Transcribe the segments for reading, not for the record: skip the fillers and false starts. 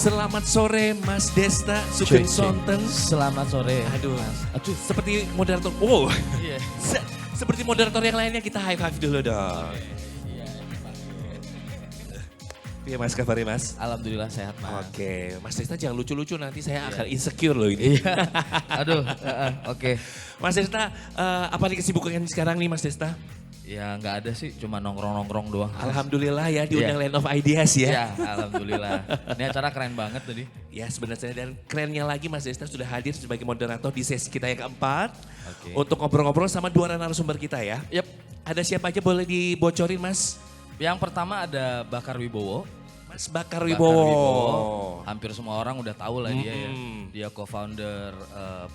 Selamat sore Mas Desta Sugeng Sonten. Selamat sore. Aduh, Mas. aduh seperti moderator. Wow. Iya. Seperti moderator yang lainnya kita high five dulu dong. Iya Mas, kabarnya Mas? Alhamdulillah sehat Mas. Oke, Mas Desta jangan lucu-lucu nanti saya akan insecure loh ini. Iya. Aduh, oke. Mas Desta, apa nih kesibukan sekarang nih Mas Desta? Ya nggak ada sih, cuma nongkrong-nongkrong doang. Alhamdulillah ya diundang Land of Ideas ya. Iya, alhamdulillah. Ini acara keren banget tadi. Ya sebenarnya dan kerennya lagi Mas Desta sudah hadir sebagai moderator di sesi kita yang keempat. Oke. Untuk ngobrol-ngobrol sama dua narasumber kita ya. Yep. Ada siapa aja boleh dibocorin Mas? Yang pertama ada Bakar Wibowo. Mas Bakar Bakar Wibowo. Hampir semua orang udah tahu lah dia ya. Mm-mm. Dia co-founder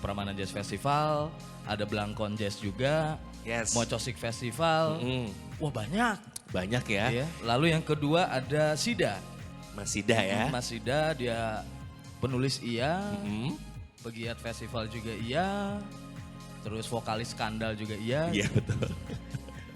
Prambanan Jazz Festival. Ada Blangkon Jazz juga. Yes. Mocosik Festival. Mm-mm. Wah banyak. Banyak ya. Iya. Lalu yang kedua ada Sida. Mas Sida ya. Mas Sida dia penulis iya, Mm-mm. pegiat festival juga iya, terus vokalis Skandal juga iya. Iya betul.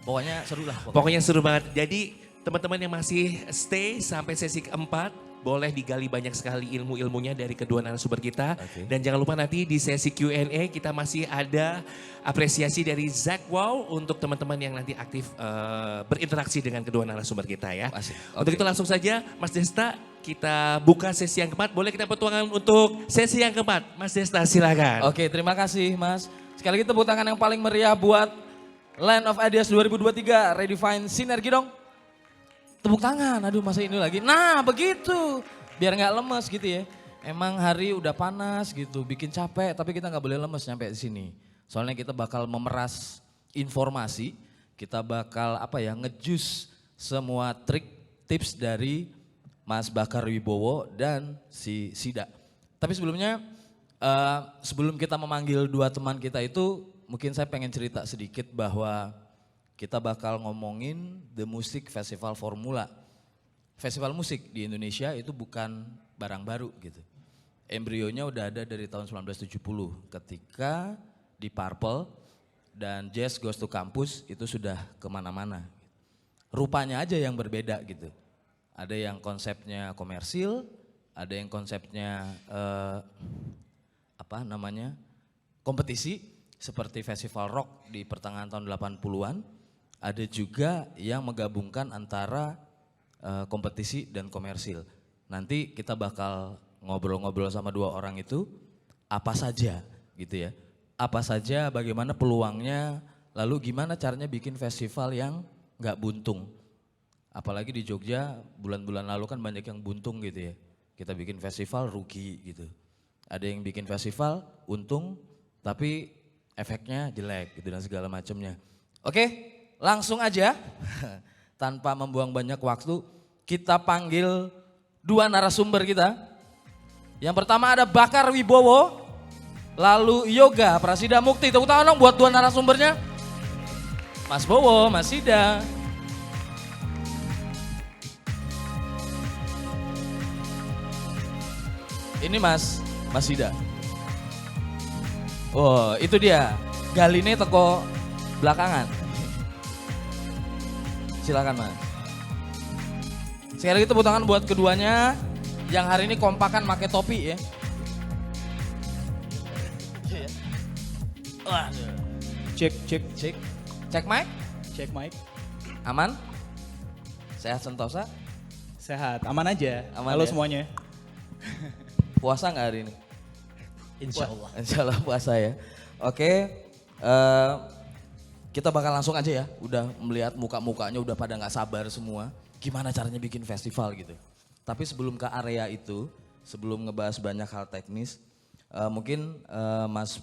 Pokoknya seru lah. Pokoknya seru banget. Jadi teman-teman yang masih stay sampai sesi keempat, boleh digali banyak sekali ilmu-ilmunya dari kedua narasumber kita. Oke. Dan jangan lupa nanti di sesi Q&A kita masih ada apresiasi dari Zack Wow untuk teman-teman yang nanti aktif berinteraksi dengan kedua narasumber kita ya. Asik. Untuk Oke. itu langsung saja Mas Desta kita buka sesi yang keempat. Boleh kita bertuangan untuk sesi yang keempat. Mas Desta silakan. Oke, terima kasih Mas. Sekali lagi tepuk tangan yang paling meriah buat Land of Ideas 2023, Redefine Sinergi dong. Tepuk tangan, aduh masa ini lagi. Nah begitu, biar nggak lemes gitu ya. Emang hari udah panas gitu, bikin capek tapi kita nggak boleh lemes nyampe di sini. Soalnya kita bakal memeras informasi, kita bakal ngejus semua trik, tips dari Mas Bakar Wibowo dan si Sida. Tapi sebelumnya, sebelum kita memanggil dua teman kita itu, mungkin saya pengen cerita sedikit bahwa kita bakal ngomongin The Music Festival Formula. Festival musik di Indonesia itu bukan barang baru gitu. Embrionya udah ada dari tahun 1970 ketika di Purple dan Jazz Goes to Campus itu sudah kemana-mana. Rupanya aja yang berbeda gitu. Ada yang konsepnya komersil, ada yang konsepnya kompetisi seperti festival rock di pertengahan tahun 80-an. Ada juga yang menggabungkan antara kompetisi dan komersil. Nanti kita bakal ngobrol-ngobrol sama dua orang itu apa saja gitu ya. Apa saja, bagaimana peluangnya, lalu gimana caranya bikin festival yang nggak buntung. Apalagi di Jogja bulan-bulan lalu kan banyak yang buntung gitu ya. Kita bikin festival rugi gitu. Ada yang bikin festival untung tapi efeknya jelek gitu dan segala macamnya. Oke. Langsung aja, tanpa membuang banyak waktu, kita panggil dua narasumber kita. Yang pertama ada Bakar Wibowo, lalu Yoga Prasida Mukti. Tepuk tangan dong buat dua narasumbernya. Mas Bowo, Mas Sida. Ini Mas Sida. Oh itu dia, Galine teko belakangan. Silakan Mas. Sekali lagi tepuk tangan buat keduanya yang hari ini kompakan pakai topi ya. Waduh. Cek. Cek mic, Cek mic. aman? Sehat sentosa? Sehat, aman aja. Aman Halo ya? semuanya. Puasa nggak hari ini? Insya Allah. Insya Allah puasa ya. Oke, kita bakal langsung aja ya. Udah melihat muka-mukanya udah pada nggak sabar semua. Gimana caranya bikin festival gitu. Tapi sebelum ke area itu, sebelum ngebahas banyak hal teknis, mungkin Mas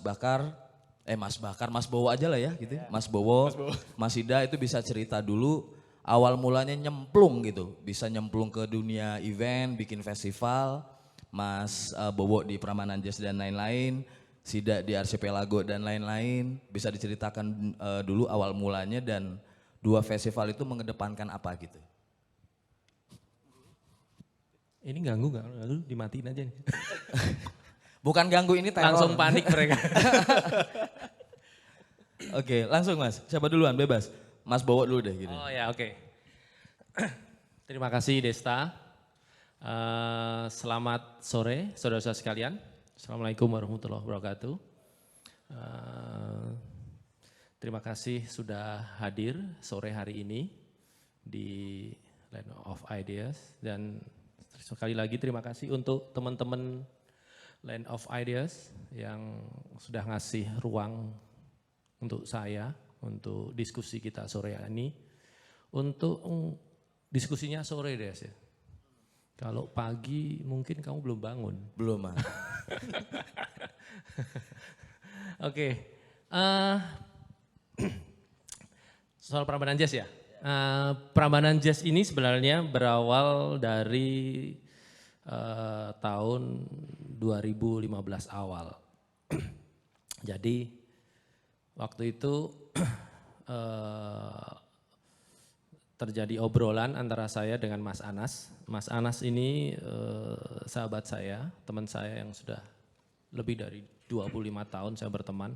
Bowo aja lah ya gitu. Mas Bowo, Mas Sida itu bisa cerita dulu awal mulanya nyemplung gitu. Bisa nyemplung ke dunia event, bikin festival. Mas Bowo di Prambanan Jazz dan lain-lain. Sida di Archipelago dan lain-lain. Bisa diceritakan dulu awal mulanya dan dua festival itu mengedepankan apa gitu. Ini ganggu gak? Lalu dimatiin aja nih. Bukan ganggu, ini teror. Langsung panik mereka. Oke, langsung Mas. Siapa duluan? Bebas. Mas Bowo dulu deh gitu. Oh ya, oke. Terima kasih Desta. Selamat sore saudara-saudara sekalian. Assalamualaikum warahmatullahi wabarakatuh. Terima kasih sudah hadir sore hari ini di Land of Ideas. Dan sekali lagi terima kasih untuk teman-teman Land of Ideas yang sudah ngasih ruang untuk saya, untuk diskusi kita sore ini. Untuk diskusinya sore deh ya. Kalau pagi mungkin kamu belum bangun. Belum, Mas. Oke. Soal Prambanan Jazz ya. Prambanan Jazz ini sebenarnya berawal dari tahun 2015 awal. Jadi waktu itu terjadi obrolan antara saya dengan Mas Anas. Mas Anas ini sahabat saya, teman saya yang sudah lebih dari 25 tahun saya berteman.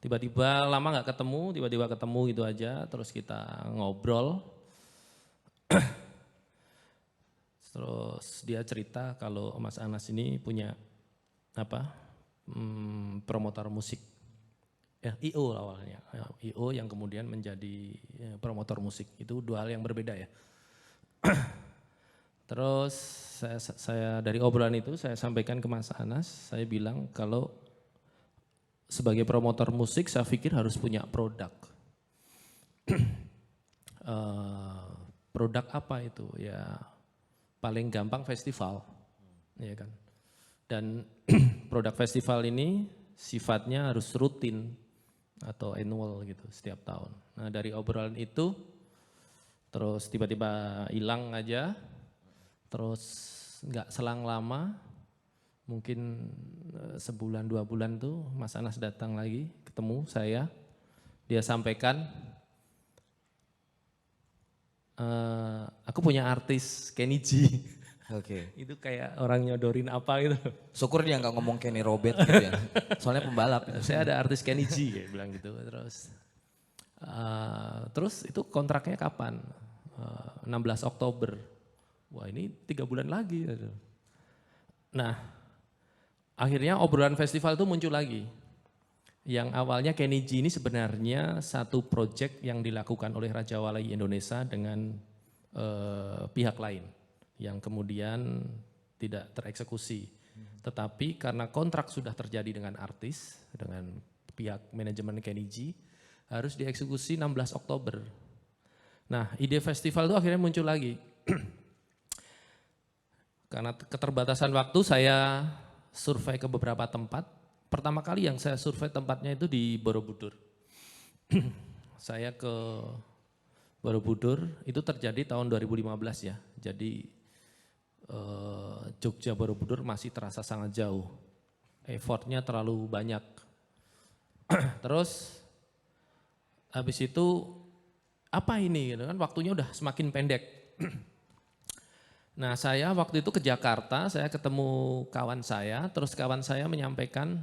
Tiba-tiba lama nggak ketemu, tiba-tiba ketemu gitu aja, terus kita ngobrol. Terus dia cerita kalau Mas Anas ini punya promotor musik. Ya, I.O. awalnya, ya, I.O. yang kemudian menjadi promotor musik, itu dua hal yang berbeda ya. Terus saya dari obrolan itu saya sampaikan ke Mas Anas, saya bilang kalau sebagai promotor musik saya pikir harus punya produk. Produk apa itu? Ya paling gampang festival, ya kan. Dan produk festival ini sifatnya harus rutin atau annual gitu setiap tahun. Nah dari obrolan itu terus tiba-tiba hilang aja, terus nggak selang lama, mungkin sebulan 2 bulan tuh Mas Anas datang lagi ketemu saya, dia sampaikan aku punya artis Kenny G. Oke. Itu kayak orang nyodorin apa gitu. Syukur dia nggak ngomong Kenny Robert gitu ya. Soalnya pembalap. Saya ada artis Kenny G ya bilang gitu. Terus itu kontraknya kapan? 16 Oktober. Wah ini 3 bulan lagi. Nah akhirnya obrolan festival itu muncul lagi. Yang awalnya Kenny G ini sebenarnya satu proyek yang dilakukan oleh Raja Wali Indonesia dengan pihak lain. Yang kemudian tidak tereksekusi. Tetapi karena kontrak sudah terjadi dengan artis, dengan pihak manajemen Kenny G, harus dieksekusi 16 Oktober. Nah ide festival itu akhirnya muncul lagi. Karena keterbatasan waktu saya survei ke beberapa tempat. Pertama kali yang saya survei tempatnya itu di Borobudur. Saya ke Borobudur, itu terjadi tahun 2015 ya. Jadi Jogja Borobudur masih terasa sangat jauh, effortnya terlalu banyak. Terus habis itu apa ini gitu kan, waktunya udah semakin pendek. Nah saya waktu itu ke Jakarta, saya ketemu kawan saya, terus kawan saya menyampaikan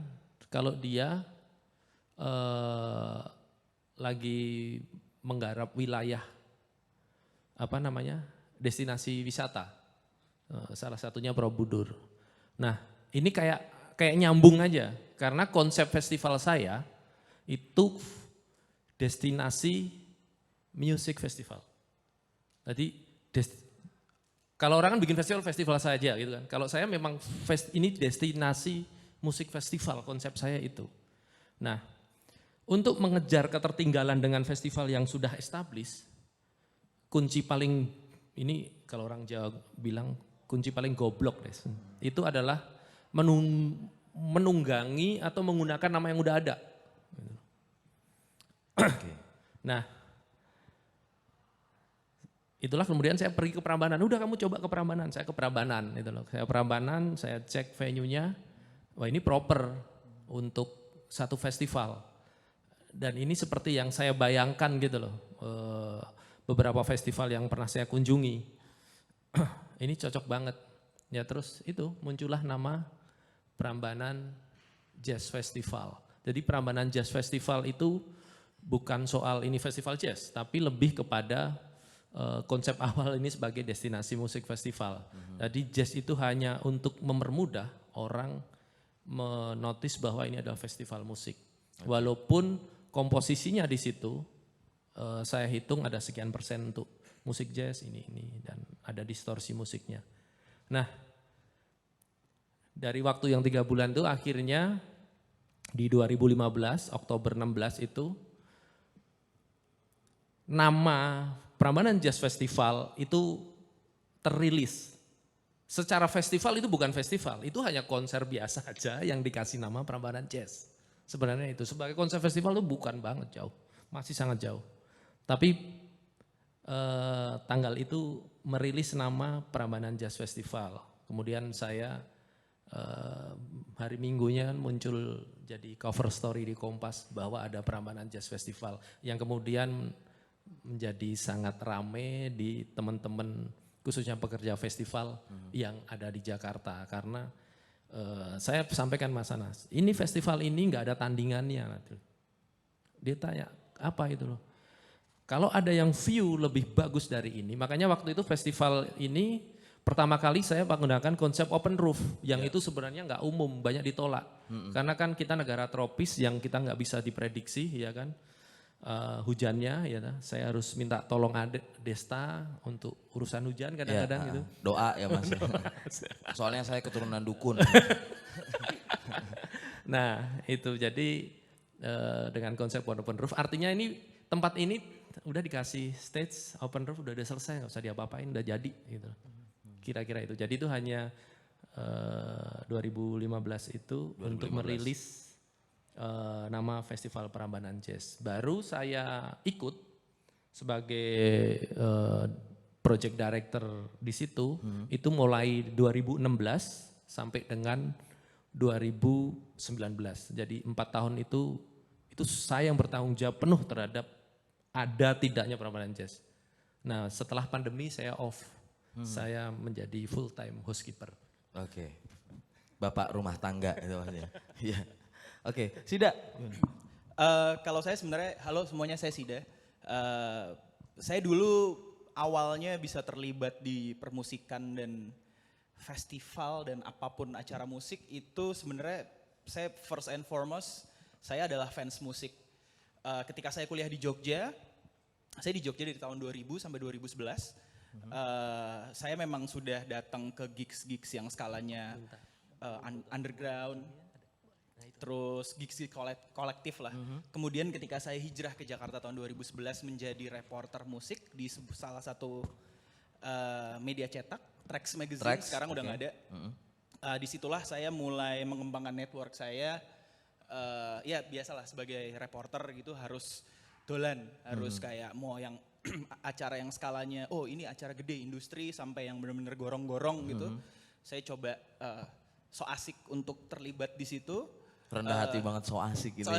kalau dia lagi menggarap wilayah destinasi wisata. Salah satunya Borobudur. Nah ini kayak nyambung aja karena konsep festival saya itu destinasi music festival. Jadi kalau orang kan bikin festival saja gitu kan. Kalau saya memang ini destinasi musik festival, konsep saya itu. Nah untuk mengejar ketertinggalan dengan festival yang sudah established, kunci paling ini kalau orang Jawa bilang kunci paling goblok deh. Itu adalah menunggangi atau menggunakan nama yang udah ada. Oke. Nah, itulah kemudian saya pergi ke Prambanan. Udah kamu coba ke Prambanan, saya ke Prambanan itu loh. Saya Prambanan, saya cek venue-nya. Wah, ini proper untuk satu festival. Dan ini seperti yang saya bayangkan gitu loh. Beberapa festival yang pernah saya kunjungi. Ini cocok banget. Ya terus itu muncullah nama Prambanan Jazz Festival. Jadi Prambanan Jazz Festival itu bukan soal ini festival jazz, tapi lebih kepada konsep awal ini sebagai destinasi musik festival. Jadi jazz itu hanya untuk mempermudah orang menotis bahwa ini adalah festival musik. Walaupun komposisinya di situ saya hitung ada sekian persen untuk musik jazz ini dan ada distorsi musiknya. Nah, dari waktu yang 3 bulan itu akhirnya di 2015 Oktober 16 itu nama Prambanan Jazz Festival itu terilis. Secara festival itu bukan festival, itu hanya konser biasa aja yang dikasih nama Prambanan Jazz. Sebenarnya itu sebagai konser festival itu bukan banget jauh, masih sangat jauh. Tapi tanggal itu merilis nama Prambanan Jazz Festival. Kemudian saya hari Minggunya muncul jadi cover story di Kompas bahwa ada Prambanan Jazz Festival yang kemudian menjadi sangat rame di teman-teman khususnya pekerja festival yang ada di Jakarta karena saya sampaikan Mas Anas, ini festival ini nggak ada tandingannya. Dia tanya apa itu loh? Kalau ada yang view lebih bagus dari ini, makanya waktu itu festival ini pertama kali saya menggunakan konsep open roof yang itu sebenarnya nggak umum, banyak ditolak karena kan kita negara tropis yang kita nggak bisa diprediksi, ya kan? Hujannya ya, saya harus minta tolong Desta untuk urusan hujan kadang-kadang gitu. Doa ya Mas. Soalnya saya keturunan dukun. Nah itu jadi dengan konsep open roof artinya ini tempat ini udah dikasih stage open roof udah selesai, nggak usah diapa-apain, udah jadi gitu. Kira-kira itu. Jadi itu hanya 2015 itu 2015. Untuk merilis nama Festival Prambanan Jazz. Baru saya ikut sebagai project director di situ, itu mulai 2016 sampai dengan 2019. Jadi 4 tahun itu saya yang bertanggung jawab penuh terhadap ada tidaknya Prambanan Jazz. Nah setelah pandemi saya off, saya menjadi full time housekeeper. Oke, bapak rumah tangga itu maksudnya. Iya. Oke, Sida. Kalau saya sebenarnya, halo semuanya, saya Sida. Saya dulu awalnya bisa terlibat di permusikan dan festival dan apapun acara musik itu sebenarnya saya first and foremost, saya adalah fans musik. Ketika saya kuliah di Jogja, saya di Jogja dari tahun 2000 sampai 2011. Saya memang sudah datang ke gigs-gigs yang skalanya underground, terus gigs kolektif lah. Kemudian ketika saya hijrah ke Jakarta tahun 2011 menjadi reporter musik di salah satu media cetak, Trax Magazine, sekarang udah nggak ada. Disitulah saya mulai mengembangkan network saya. Ya biasalah sebagai reporter gitu harus dolan, harus kayak mau yang acara yang skalanya, oh ini acara gede industri sampai yang benar-benar gorong-gorong gitu. Saya coba so asik untuk terlibat di situ. Rendah hati banget, so asik gitu.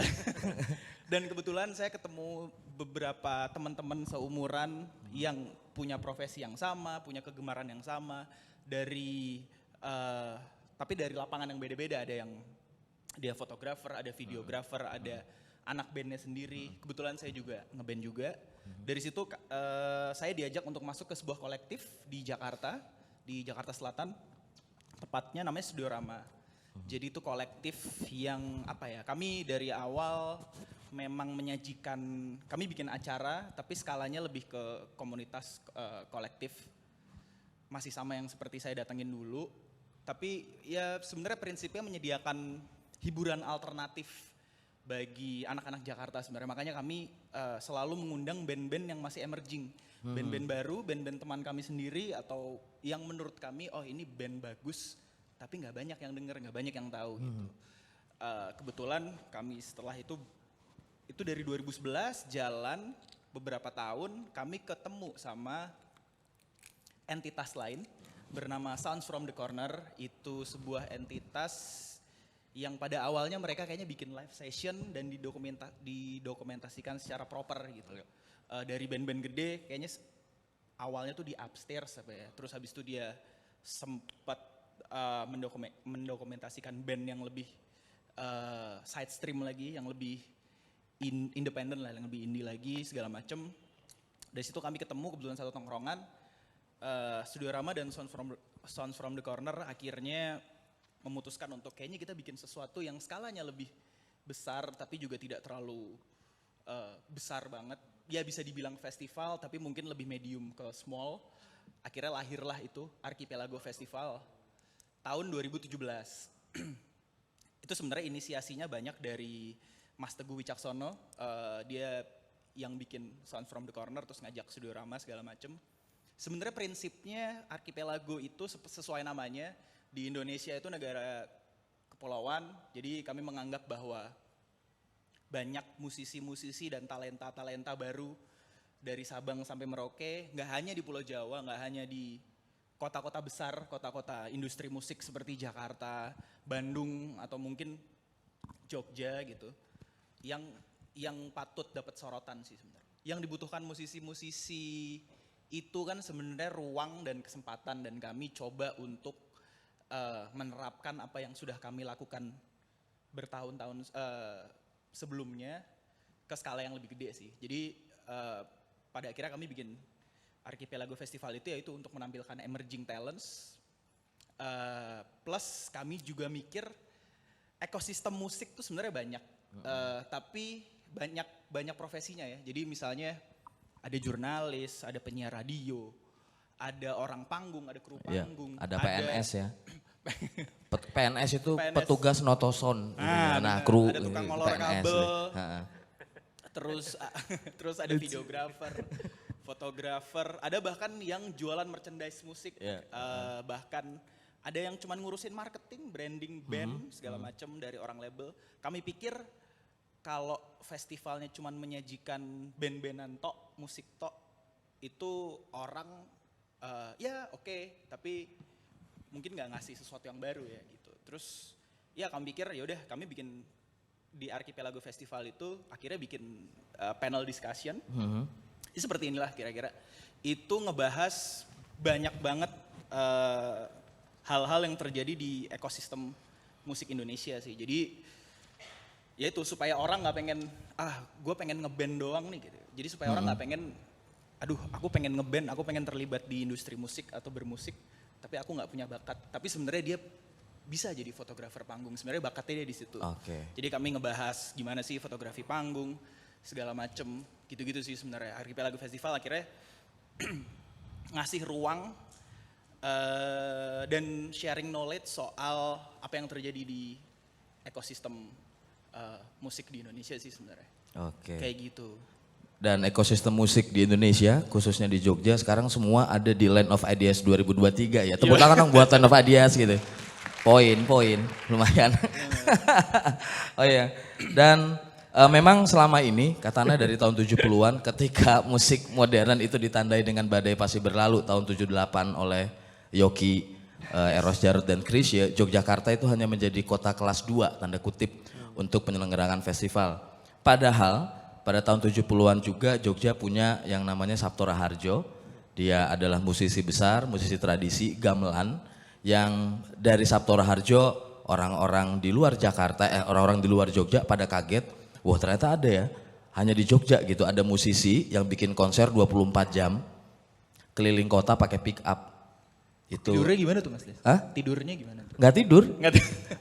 Dan kebetulan saya ketemu beberapa teman-teman seumuran yang punya profesi yang sama, punya kegemaran yang sama tapi dari lapangan yang beda-beda. Ada yang dia fotografer, ada videografer, ada anak bandnya sendiri. Kebetulan saya juga ngeband juga. Dari situ saya diajak untuk masuk ke sebuah kolektif di Jakarta Selatan. Tepatnya namanya Studiorama. Jadi itu kolektif yang kami dari awal memang menyajikan, kami bikin acara tapi skalanya lebih ke komunitas kolektif. Masih sama yang seperti saya datangin dulu. Tapi ya sebenarnya prinsipnya menyediakan hiburan alternatif bagi anak-anak Jakarta sebenarnya. Makanya kami selalu mengundang band-band yang masih emerging. Band-band baru, band-band teman kami sendiri atau yang menurut kami, oh ini band bagus. Tapi nggak banyak yang denger, nggak banyak yang tahu gitu. Kebetulan kami setelah itu dari 2011 jalan beberapa tahun kami ketemu sama entitas lain bernama Sounds from the Corner. Itu sebuah entitas yang pada awalnya mereka kayaknya bikin live session dan didokumentasikan secara proper gitu. Dari band-band gede kayaknya awalnya tuh di upstairs terus habis itu dia sempat mendokumentasikan band yang lebih side stream lagi, yang lebih independen lah, yang lebih indie lagi segala macem. Dari situ kami ketemu kebetulan satu tongkrongan, Studio Rama dan Sounds from the Corner akhirnya memutuskan untuk kayaknya kita bikin sesuatu yang skalanya lebih besar tapi juga tidak terlalu besar banget. Ya bisa dibilang festival tapi mungkin lebih medium ke small. Akhirnya lahirlah itu Archipelago Festival tahun 2017. Itu sebenarnya inisiasinya banyak dari Mas Teguh Wicaksono, dia yang bikin Sound from the Corner terus ngajak Studio Rama segala macem. Sebenarnya prinsipnya Archipelago itu sesuai namanya, di Indonesia itu negara kepulauan, jadi kami menganggap bahwa banyak musisi-musisi dan talenta-talenta baru dari Sabang sampai Merauke, nggak hanya di Pulau Jawa, nggak hanya di kota-kota besar, kota-kota industri musik seperti Jakarta, Bandung, atau mungkin Jogja gitu, yang patut dapat sorotan sih sebenarnya. Yang dibutuhkan musisi-musisi itu kan sebenarnya ruang dan kesempatan, dan kami coba untuk menerapkan apa yang sudah kami lakukan bertahun-tahun sebelumnya ke skala yang lebih gede sih. Jadi pada akhirnya kami bikin Archipelago Festival itu yaitu untuk menampilkan emerging talents. Plus kami juga mikir ekosistem musik tuh sebenarnya banyak, tapi banyak profesinya ya. Jadi misalnya ada jurnalis, ada penyiar radio, ada orang panggung, ada kru panggung. Ada PNS ya. PNS itu petugas notoson. Nah, kru ada tukang ngolor PNS. kabel. Terus ada videografer, fotografer, ada bahkan yang jualan merchandise musik. Bahkan ada yang cuma ngurusin marketing, branding band segala macam dari orang label. Kami pikir kalau festivalnya cuma menyajikan band-bandan tok, musik tok, itu orang ya oke, tapi mungkin nggak ngasih sesuatu yang baru ya gitu. Terus ya kami pikir ya udah kami bikin di Archipelago Festival itu akhirnya bikin panel discussion. Ini seperti inilah kira-kira. Itu ngebahas banyak banget hal-hal yang terjadi di ekosistem musik Indonesia sih. Jadi ya itu supaya orang nggak pengen gue pengen ngeband doang nih gitu. Jadi supaya orang nggak pengen aku pengen ngeband, aku pengen terlibat di industri musik atau bermusik, tapi aku nggak punya bakat. Tapi sebenarnya dia bisa jadi fotografer panggung. Sebenarnya bakatnya dia di situ. Jadi kami ngebahas gimana sih fotografi panggung, segala macem, gitu-gitu sih sebenarnya. Archipelago Festival akhirnya ngasih ruang dan sharing knowledge soal apa yang terjadi di ekosistem musik di Indonesia sih sebenarnya. Kayak gitu. Dan ekosistem musik di Indonesia, khususnya di Jogja, sekarang semua ada di Land of Ideas 2023 ya. Tepuk tangan dong buat Land of Ideas gitu. Poin, lumayan. Oh iya, dan memang selama ini, katanya dari tahun 70-an, ketika musik modern itu ditandai dengan badai pasti berlalu, tahun 78 oleh Yoki, Eros Jarod dan Chrisye, Yogyakarta itu hanya menjadi kota kelas 2, tanda kutip, untuk penyelenggaraan festival. Padahal pada tahun 70-an juga Jogja punya yang namanya Sabto Raharjo. Dia adalah musisi besar, musisi tradisi, gamelan, yang dari Sabto Raharjo orang-orang di luar Jakarta, orang-orang di luar Jogja pada kaget, wah ternyata ada ya, hanya di Jogja gitu, ada musisi yang bikin konser 24 jam, keliling kota pakai pick up. Itu. Tidurnya gimana tuh Mas Les? Tidurnya gimana tuh? Nggak tidur.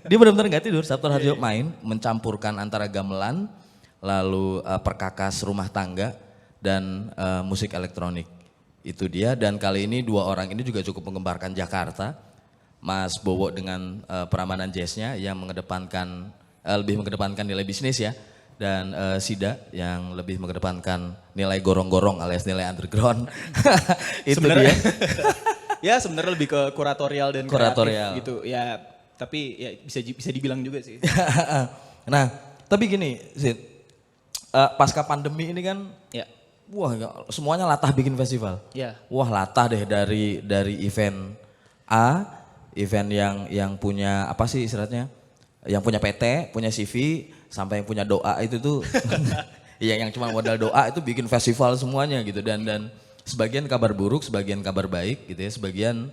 Dia benar-benar nggak tidur. Sabto Raharjo main, mencampurkan antara gamelan, lalu perkakas rumah tangga, dan musik elektronik. Itu dia, dan kali ini dua orang ini juga cukup menggembarkan Jakarta. Mas Bowo dengan peramanan jazznya yang mengedepankan, lebih mengedepankan nilai bisnis ya. Dan Sida yang lebih mengedepankan nilai gorong-gorong alias nilai underground. Itu dia. Ya sebenarnya lebih ke kuratorial dan kuratorial kreatif gitu ya, tapi ya bisa dibilang juga sih. Nah tapi gini Zid, pasca pandemi ini kan wah semuanya latah bikin festival. Wah latah deh dari event A, event yang punya apa sih istilahnya, yang punya PT, punya CV, sampai yang punya doa itu tuh yang cuma modal doa itu bikin festival semuanya gitu, dan sebagian kabar buruk, sebagian kabar baik gitu ya, sebagian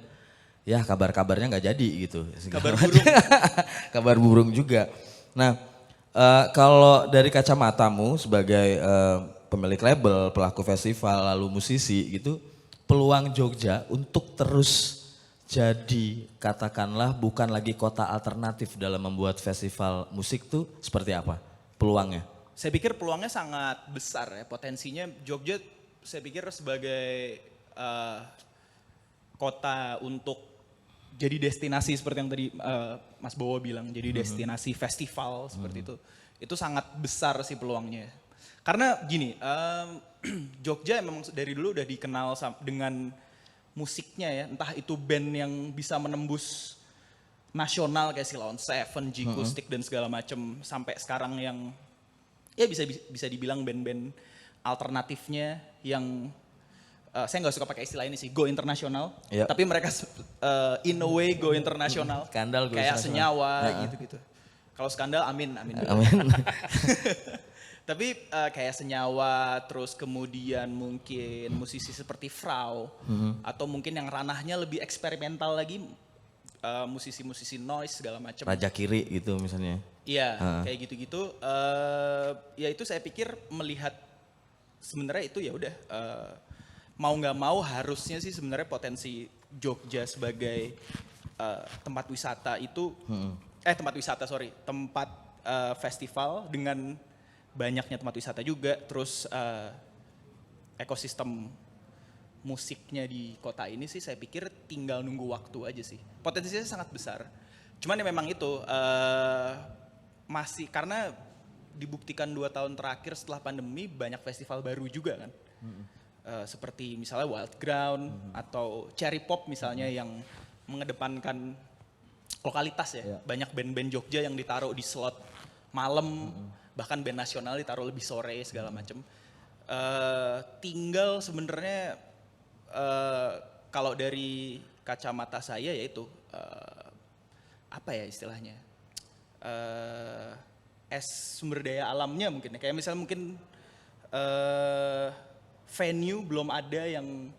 ya kabar-kabarnya nggak jadi gitu. Kabar burung. Kabar burung juga. Nah kalau dari kacamatamu sebagai pemilik label, pelaku festival, lalu musisi gitu, peluang Jogja untuk terus jadi katakanlah bukan lagi kota alternatif dalam membuat festival musik tuh seperti apa peluangnya? Saya pikir peluangnya sangat besar ya, potensinya Jogja saya pikir sebagai kota untuk jadi destinasi seperti yang tadi Mas Bowo bilang, jadi destinasi festival seperti itu sangat besar sih peluangnya. Karena gini, Jogja memang dari dulu udah dikenal dengan musiknya ya, entah itu band yang bisa menembus nasional kayak Silon Seven, G-Acoustic dan segala macem, sampai sekarang yang ya bisa dibilang band-band alternatifnya yang saya nggak suka pakai istilah ini sih, go internasional, tapi mereka in a way go internasional, Skandal go kayak internasional. Senyawa gitu-gitu. Kalau Skandal amin. Amin. Tapi kayak Senyawa, terus kemudian mungkin musisi seperti Frau, atau mungkin yang ranahnya lebih eksperimental lagi, musisi-musisi noise segala macam. Raja Kiri gitu misalnya. Iya, kayak gitu-gitu. Ya itu saya pikir melihat sebenarnya itu ya udah mau nggak mau harusnya sih sebenarnya potensi Jogja sebagai tempat wisata itu, tempat festival dengan banyaknya tempat wisata juga, terus ekosistem musiknya di kota ini sih saya pikir tinggal nunggu waktu aja sih. Potensinya sangat besar. Cuman ya memang itu masih karena dibuktikan 2 tahun terakhir setelah pandemi banyak festival baru juga kan. Seperti misalnya Wild Ground atau Cherry Pop misalnya yang mengedepankan lokalitas ya. Banyak band-band Jogja yang ditaruh di slot malam, bahkan band nasional ditaruh lebih sore segala macam. Tinggal sebenarnya kalau dari kacamata saya yaitu apa ya istilahnya, sumber daya alamnya mungkin, kayak misalnya mungkin venue belum ada yang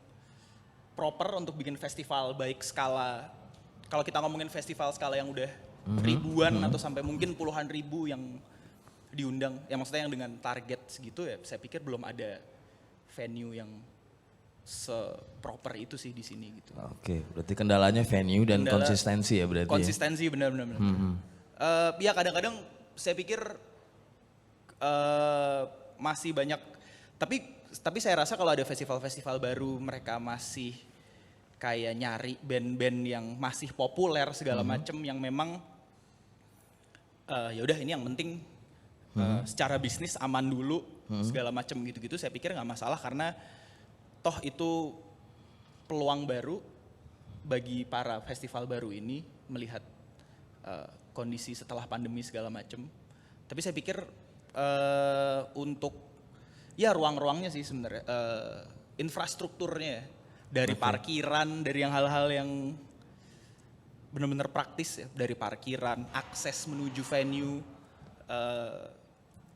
proper untuk bikin festival baik skala, kalau kita ngomongin festival skala yang udah ribuan atau sampai mungkin puluhan ribu yang diundang, yang maksudnya yang dengan target segitu ya, saya pikir belum ada venue yang seproper itu sih di sini gitu. Oke, berarti kendalanya venue dan konsistensi ya berarti. Konsistensi benar-benar. Ya kadang-kadang saya pikir masih banyak, tapi saya rasa kalau ada festival-festival baru mereka masih kayak nyari band-band yang masih populer segala macem yang memang ya udah ini yang penting secara bisnis aman dulu segala macem gitu-gitu, saya pikir nggak masalah karena toh itu peluang baru bagi para festival baru ini melihat kondisi setelah pandemi segala macem. Tapi saya pikir untuk ya ruang-ruangnya sih sebenarnya, infrastrukturnya dari parkiran, dari yang hal-hal yang benar-benar praktis ya, dari parkiran, akses menuju venue,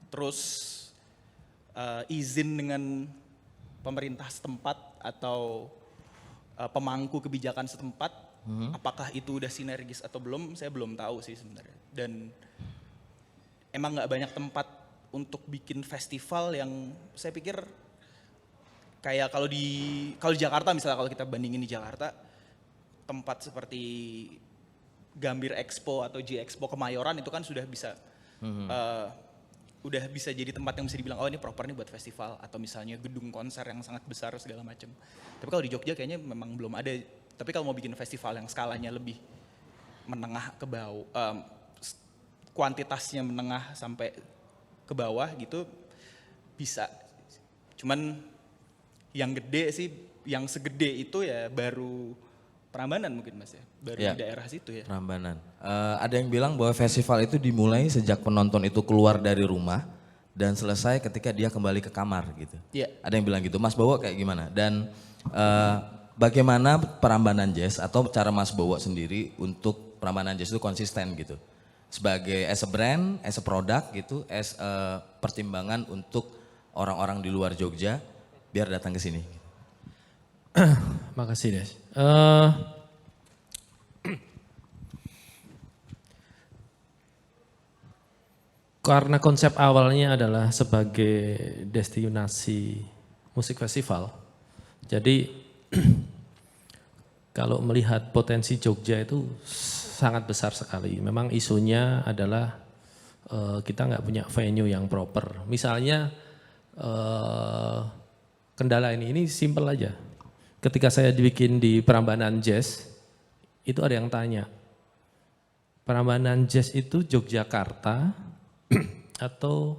terus izin dengan pemerintah setempat atau pemangku kebijakan setempat, apakah itu udah sinergis atau belum, saya belum tahu sih sebenarnya. Dan emang nggak banyak tempat untuk bikin festival yang saya pikir kayak kalau di Jakarta misalnya, kalau kita bandingin di Jakarta, tempat seperti Gambir Expo atau J Expo Kemayoran itu kan sudah bisa udah bisa jadi tempat yang bisa dibilang oh ini proper nih buat festival, atau misalnya gedung konser yang sangat besar segala macam. Tapi kalau di Jogja kayaknya memang belum ada. Tapi kalau mau bikin festival yang skalanya lebih menengah ke bawah, kuantitasnya menengah sampai ke bawah gitu bisa. Cuman yang gede sih, yang segede itu ya baru Prambanan mungkin Mas ya, baru di daerah situ ya. Prambanan. Ada yang bilang bahwa festival itu dimulai sejak penonton itu keluar dari rumah dan selesai ketika dia kembali ke kamar gitu. Iya. Ada yang bilang gitu. Mas Bowo kayak gimana? Dan bagaimana Prambanan Jazz atau cara Mas Bowo sendiri untuk Prambanan Jazz itu konsisten gitu? Sebagai as a brand, as a product gitu, as a pertimbangan untuk orang-orang di luar Jogja biar datang ke sini. Makasih Des. Karena konsep awalnya adalah sebagai destinasi musik festival. Jadi kalau melihat potensi Jogja itu sangat besar sekali. Memang isunya adalah kita nggak punya venue yang proper. Misalnya kendala ini simple aja. Ketika saya dibikin di Prambanan Jazz, itu ada yang tanya, Prambanan Jazz itu Yogyakarta atau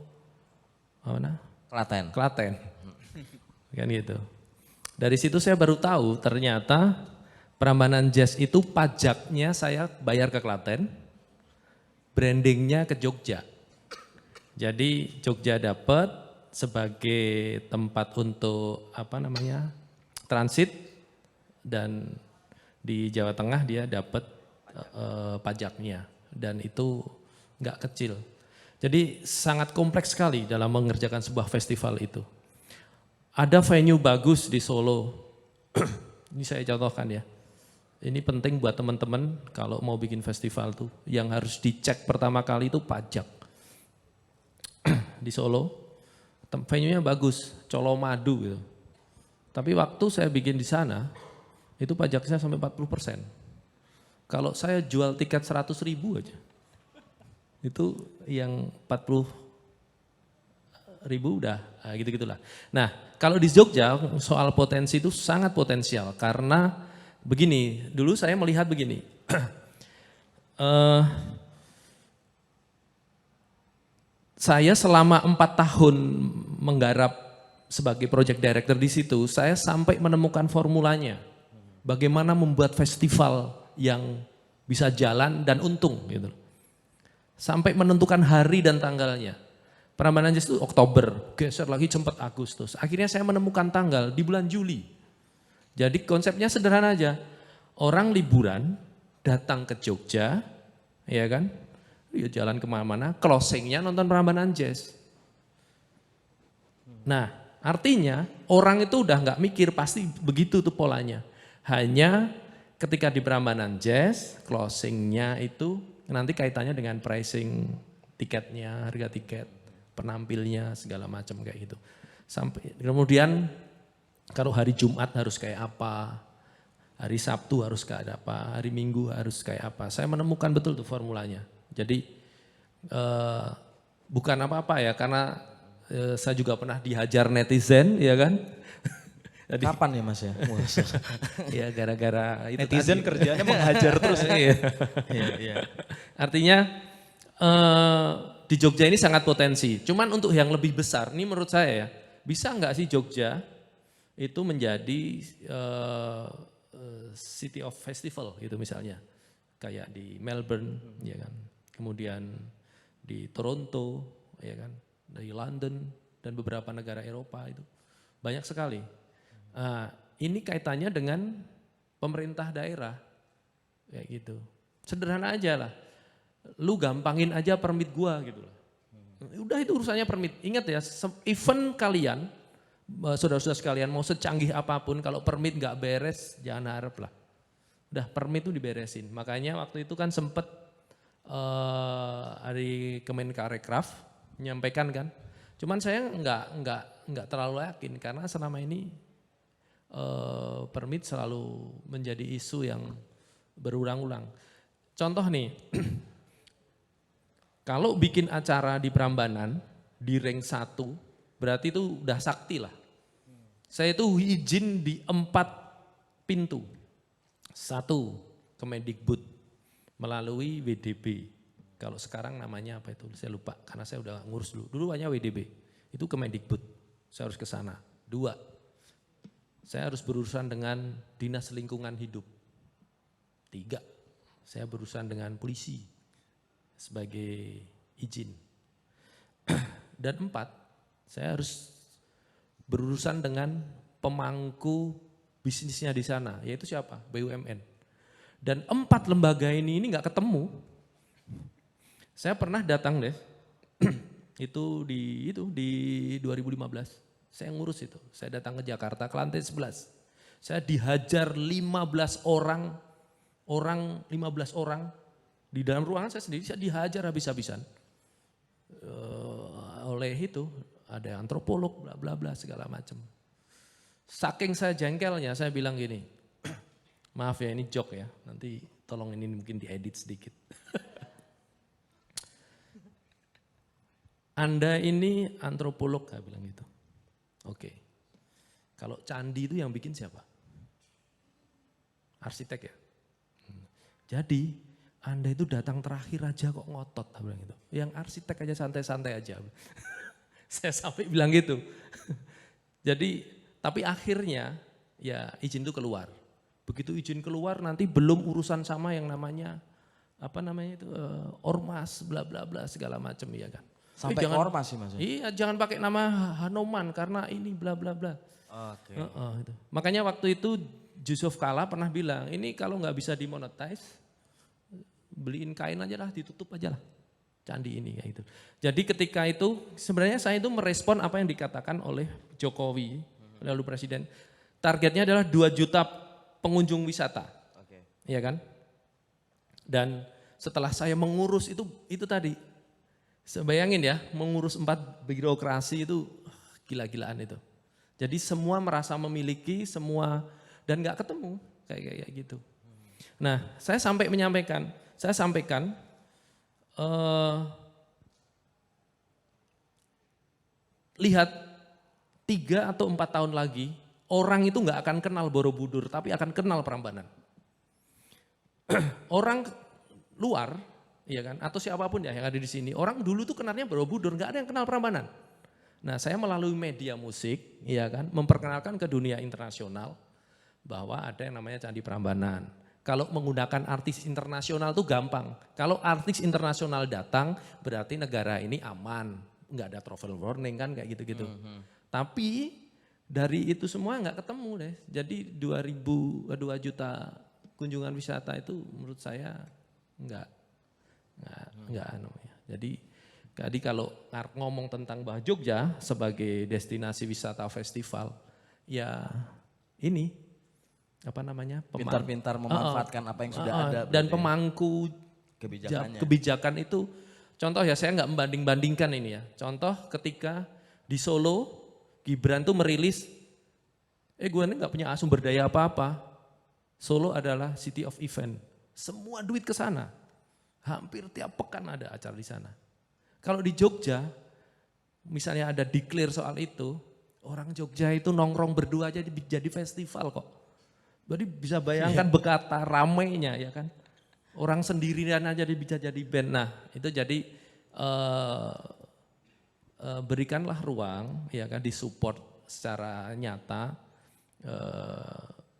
mana? Klaten. Klaten. Kan gitu. Dari situ saya baru tahu ternyata Prambanan Jazz itu pajaknya saya bayar ke Klaten, brandingnya ke Jogja. Jadi Jogja dapat sebagai tempat untuk transit, dan di Jawa Tengah dia dapat pajaknya, dan itu nggak kecil. Jadi sangat kompleks sekali dalam mengerjakan sebuah festival itu. Ada venue bagus di Solo, ini saya contohkan ya. Ini penting buat teman-teman kalau mau bikin festival tuh, yang harus dicek pertama kali itu pajak. Di Solo, venue-nya bagus, Colomadu gitu. Tapi waktu saya bikin di sana, itu pajaknya sampai 40%. Kalau saya jual tiket 100.000 aja, itu yang 40.000 udah gitu-gitulah. Nah, kalau di Jogja soal potensi itu sangat potensial karena begini, dulu saya melihat begini. Saya selama 4 tahun menggarap sebagai project director di situ, saya sampai menemukan formulanya. Bagaimana membuat festival yang bisa jalan dan untung gitu. Sampai menentukan hari dan tanggalnya. Prambanan Jazz itu Oktober, geser lagi cepat Agustus. Akhirnya saya menemukan tanggal di bulan Juli. Jadi konsepnya sederhana aja. Orang liburan datang ke Jogja, ya kan? Ya jalan kemana-mana, closingnya nonton Prambanan Jazz. Nah, artinya orang itu udah nggak mikir, pasti begitu tuh polanya. Hanya ketika di Prambanan Jazz, closingnya itu nanti kaitannya dengan pricing tiketnya, harga tiket, penampilnya, segala macam kayak gitu. Sampai kemudian kalau hari Jumat harus kayak apa, hari Sabtu harus kayak apa, hari Minggu harus kayak apa. Saya menemukan betul tuh formulanya. Jadi bukan apa-apa ya, karena saya juga pernah dihajar netizen, ya kan. Jadi, Kapan ya Mas ya? ya gara-gara itu Netizen tadi. kerjanya menghajar terus. Iya. Iya. Artinya di Jogja ini sangat potensi. Cuman untuk yang lebih besar, ini menurut saya ya, bisa nggak sih Jogja itu menjadi city of festival gitu misalnya. Kayak di Melbourne, ya kan. Kemudian di Toronto, ya kan, dari London dan beberapa negara Eropa itu banyak sekali. Ini kaitannya dengan pemerintah daerah, kayak gitu. Sederhana aja lah, lu gampangin aja permit gua gitu lah. Udah itu urusannya permit. Ingat ya, event kalian, saudara-saudara sekalian mau secanggih apapun, kalau permit nggak beres, jangan harap lah. Udah permit itu diberesin. Makanya waktu itu kan sempet dari Kemenparekraf menyampaikan kan. Cuman saya nggak terlalu yakin karena selama ini permit selalu menjadi isu yang berulang-ulang. Contoh nih, kalau bikin acara di Prambanan di rank 1, berarti itu udah sakti lah. Saya itu izin di 4 pintu. 1, Kemendikbud melalui WDB. Kalau sekarang namanya apa itu? Saya lupa karena saya udah ngurus dulu. Dulu hanya WDB. Itu Kemendikbud. Saya harus ke sana. 2, saya harus berurusan dengan Dinas Lingkungan Hidup. 3, saya berurusan dengan polisi sebagai izin. Dan 4, saya harus berurusan dengan pemangku bisnisnya di sana, yaitu siapa? BUMN. Dan 4 lembaga ini nggak ketemu. Saya pernah datang deh, itu di 2015. Saya ngurus itu, saya datang ke Jakarta ke lantai 11. Saya dihajar 15 orang di dalam ruangan saya sendiri, saya dihajar habis-habisan. oleh itu ada antropolog bla bla bla segala macam. Saking saya jengkelnya saya bilang gini, maaf ya ini joke ya, nanti tolong ini mungkin diedit sedikit. Anda ini antropolog, saya bilang gitu. Oke, kalau candi itu yang bikin siapa? Arsitek ya? Jadi Anda itu datang terakhir aja kok ngotot, saya bilang gitu. Yang arsitek aja santai-santai aja. Saya sampai bilang gitu. Jadi, tapi akhirnya ya izin itu keluar. Begitu izin keluar nanti belum urusan sama yang namanya, apa namanya itu, ormas, bla bla bla segala macam ya kan. Sampai ke ormas sih maksudnya? Iya, jangan pakai nama Hanoman karena ini bla bla bla. Oke. Itu. Makanya waktu itu Yusuf Kala pernah bilang, ini kalau nggak bisa dimonetize, beliin kain aja lah, ditutup aja lah candi ini kayak gitu. Jadi ketika itu sebenarnya saya itu merespon apa yang dikatakan oleh Jokowi, lalu Presiden. Targetnya adalah 2 juta pengunjung wisata. Oke. Iya kan? Dan setelah saya mengurus itu tadi, bayangin ya, mengurus 4 birokrasi itu gila-gilaan itu. Jadi semua merasa memiliki semua dan nggak ketemu kayak gitu. Nah, saya sampaikan, lihat 3 atau 4 tahun lagi orang itu nggak akan kenal Borobudur, tapi akan kenal Prambanan. Orang luar, iya kan, atau siapapun ya yang ada di sini, orang dulu tuh kenalnya Borobudur, nggak ada yang kenal Prambanan. Nah, saya melalui media musik, iya kan, memperkenalkan ke dunia internasional bahwa ada yang namanya Candi Prambanan. Kalau menggunakan artis internasional tuh gampang. Kalau artis internasional datang, berarti negara ini aman, nggak ada travel warning kan kayak gitu-gitu. Tapi dari itu semua nggak ketemu deh. Jadi 2 juta kunjungan wisata itu menurut saya nggak anu ya. Jadi kalau ngomong tentang bahwa Jogja sebagai destinasi wisata festival, ya ini apa namanya, Pintar-pintar memanfaatkan apa yang sudah ada. dan pemangku kebijakan itu. Contoh ya, saya nggak membanding-bandingkan ini ya. Contoh ketika di Solo, Gibran tuh merilis, gue ini nggak punya sumber daya apa-apa. Solo adalah city of event. Semua duit ke sana. Hampir tiap pekan ada acara di sana. Kalau di Jogja, misalnya ada declare soal itu, orang Jogja itu nongkrong berdua aja jadi festival kok. Jadi bisa bayangkan betapa ramainya ya kan. Orang sendirian aja bisa jadi band. Nah itu jadi berikanlah ruang ya kan, disupport secara nyata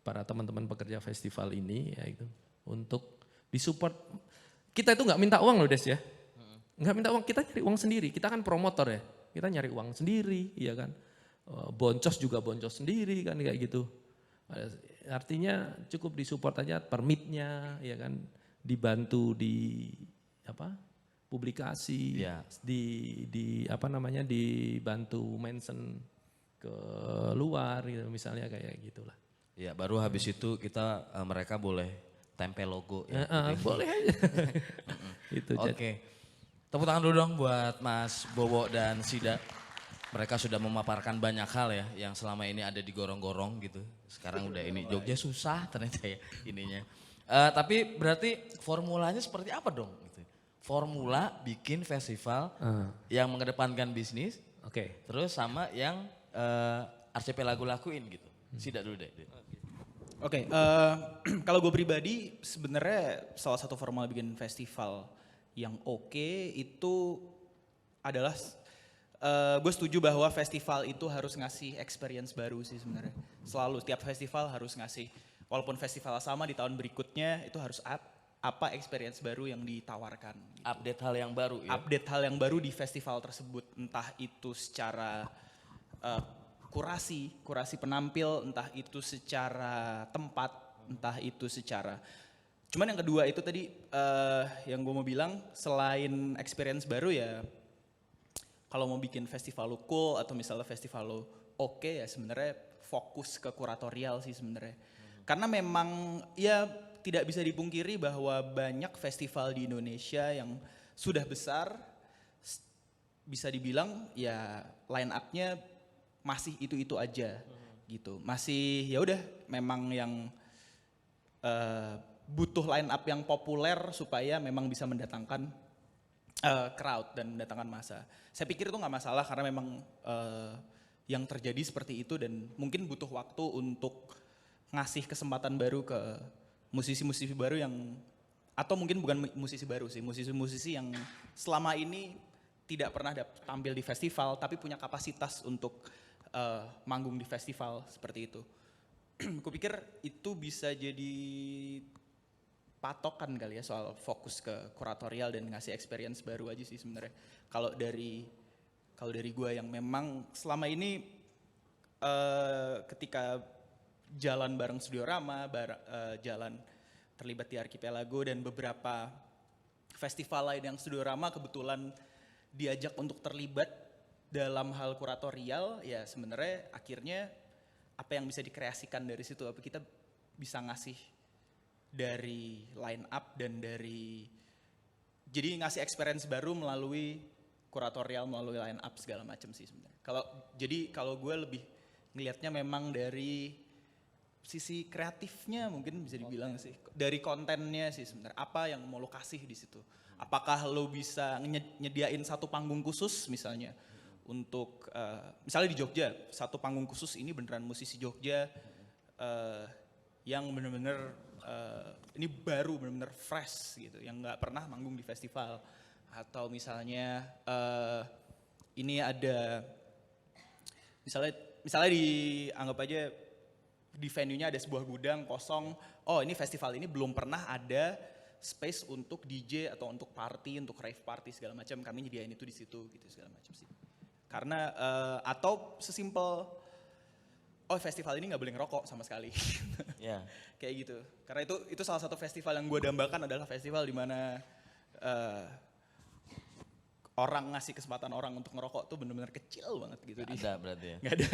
para teman-teman pekerja festival ini ya itu untuk disupport. Kita itu nggak minta uang loh Des ya, nggak minta uang, kita nyari uang sendiri. Kita kan promotor ya, kita nyari uang sendiri ya kan. Boncos juga boncos sendiri kan kayak gitu. Artinya cukup disupport aja permitnya ya kan, dibantu di apa publikasi, ya. di apa namanya, dibantu mention ke luar gitu misalnya kayak gitulah. Ya baru habis itu kita mereka boleh tempel logo ya. Boleh aja. Itu. Oke. Tepuk tangan dulu dong buat Mas Bowo dan Sida. Mereka sudah memaparkan banyak hal ya yang selama ini ada di gorong-gorong gitu. Sekarang udah ini Jogja susah ternyata ya ininya. Tapi berarti formulanya seperti apa dong? Gitu. Formula bikin festival yang mengedepankan bisnis. Oke. Terus sama yang archipelago lakuin gitu. Sida dulu deh. Oke, kalau gue pribadi sebenarnya salah satu formal bikin festival yang oke itu adalah gue setuju bahwa festival itu harus ngasih experience baru sih sebenarnya. Selalu tiap festival harus ngasih, walaupun festival sama di tahun berikutnya itu harus apa experience baru yang ditawarkan. Gitu. Update hal yang baru ya. Update hal yang baru di festival tersebut, entah itu secara kurasi penampil, entah itu secara tempat, entah itu secara. Cuman yang kedua itu tadi yang gue mau bilang, selain experience baru ya, kalau mau bikin festival lo cool atau misalnya festival lo oke ya sebenarnya fokus ke kuratorial sih sebenarnya. Karena memang ya tidak bisa dipungkiri bahwa banyak festival di Indonesia yang sudah besar bisa dibilang ya line up-nya masih itu-itu aja gitu. Masih ya udah memang yang butuh line up yang populer supaya memang bisa mendatangkan crowd dan mendatangkan massa. Saya pikir itu nggak masalah karena memang yang terjadi seperti itu dan mungkin butuh waktu untuk ngasih kesempatan baru ke musisi-musisi baru yang atau mungkin bukan musisi baru sih, musisi-musisi yang selama ini tidak pernah tampil di festival tapi punya kapasitas untuk manggung di festival seperti itu. Kupikir itu bisa jadi patokan kali ya soal fokus ke kuratorial dan ngasih experience baru aja sih sebenarnya. Kalau dari gue yang memang selama ini ketika jalan bareng Studiorama, jalan terlibat di Archipelago dan beberapa festival lain yang Studiorama kebetulan diajak untuk terlibat dalam hal kuratorial, ya sebenarnya akhirnya apa yang bisa dikreasikan dari situ, apa kita bisa ngasih dari line up dan dari jadi ngasih experience baru melalui kuratorial, melalui line up segala macam sih sebenarnya. Kalau gue lebih ngelihatnya memang dari sisi kreatifnya mungkin bisa dibilang sih, dari kontennya sih sebenarnya apa yang mau lo kasih di situ. Apakah lo bisa nyediain satu panggung khusus misalnya untuk misalnya di Jogja satu panggung khusus ini beneran musisi Jogja yang bener-bener ini baru bener-bener fresh gitu, yang nggak pernah manggung di festival. Atau misalnya ini ada misalnya dianggap aja di venue-nya ada sebuah gudang kosong, oh ini festival ini belum pernah ada space untuk DJ atau untuk party, untuk rave party segala macam, kami nyediain itu di situ gitu segala macam sih. Karena atau sesimpel oh festival ini nggak boleh ngerokok sama sekali. Ya. Kayak gitu. Karena itu salah satu festival yang gue dambakan adalah festival di mana orang ngasih kesempatan orang untuk ngerokok tuh benar-benar kecil banget gitu. Ada berarti ya. Nggak ada.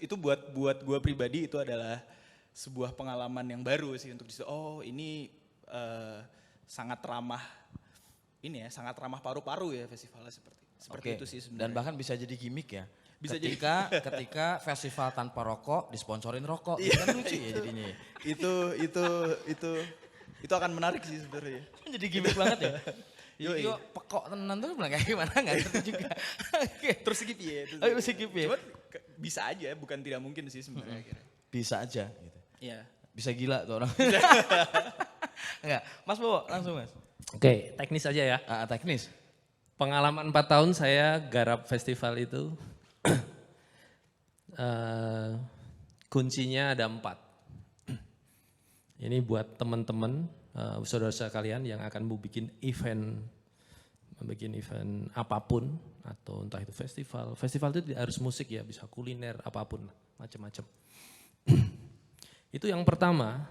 Itu buat gue pribadi itu adalah sebuah pengalaman yang baru sih untuk disitu. Oh ini sangat ramah sangat ramah paru-paru ya festivalnya seperti itu sih sebenarnya. Dan bahkan bisa jadi gimmick ya. Bisa ketika festival tanpa rokok disponsorin rokok, itu kan lucu ya jadinya. Itu akan menarik sih sebenarnya. Jadi gimmick banget ya. Yoi. Yo pekok tenan tuh bilang kayak gimana nggak ngerti juga. Terus skip ya. Oh skip ya. Cuman bisa aja, bukan tidak mungkin sih sebenarnya. Bisa aja. Gitu. Iya. Bisa gila tuh orang. Enggak, Mas Bowo langsung Mas. Oke, teknis aja ya. Teknis. Pengalaman 4 tahun saya garap festival itu, kuncinya ada 4. Ini buat teman-teman, saudara-saudara kalian yang akan mau bikin event apapun, atau entah itu festival. Festival itu tidak harus musik ya, bisa kuliner, apapun, macam-macam. Itu yang pertama,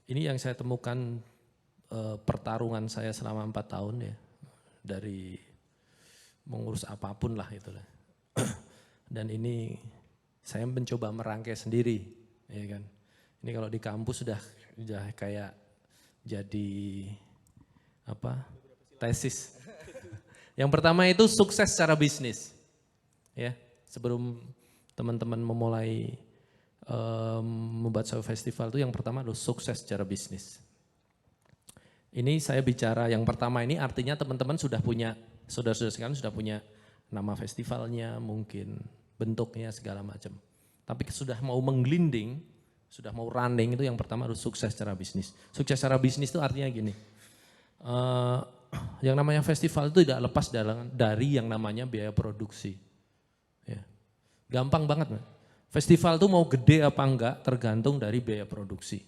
ini yang saya temukan pertarungan saya selama 4 tahun ya, dari mengurus apapun lah itulah. Dan ini saya mencoba merangkai sendiri, ya kan. Ini kalau di kampus sudah kayak jadi tesis. Yang pertama itu sukses secara bisnis, ya. Sebelum teman-teman memulai membuat sebuah festival itu yang pertama adalah sukses secara bisnis. Ini saya bicara yang pertama ini artinya teman-teman sudah punya, saudara-saudara sekalian sudah punya nama festivalnya, mungkin bentuknya segala macam. Tapi sudah mau menggelinding, sudah mau running itu yang pertama harus sukses secara bisnis. Sukses secara bisnis itu artinya gini, yang namanya festival itu tidak lepas dari yang namanya biaya produksi. Ya. Gampang banget, man. Festival itu mau gede apa enggak tergantung dari biaya produksi.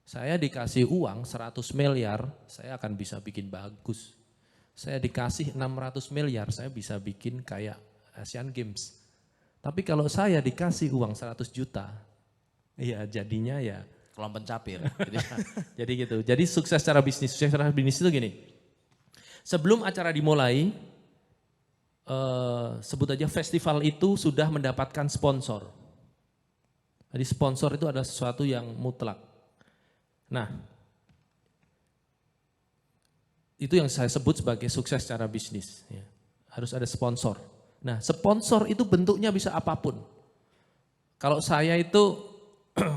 Saya dikasih uang 100 miliar, saya akan bisa bikin bagus. Saya dikasih 600 miliar, saya bisa bikin kayak Asian Games. Tapi kalau saya dikasih uang 100 juta, ya jadinya ya Kolam pencapir. jadi gitu. Jadi sukses secara bisnis. Sukses secara bisnis itu gini. Sebelum acara dimulai, sebut aja festival itu sudah mendapatkan sponsor. Jadi sponsor itu adalah sesuatu yang mutlak. Nah, Itu yang saya sebut sebagai sukses secara bisnis. Ya. Harus ada sponsor. Nah, sponsor itu bentuknya bisa apapun. Kalau saya itu,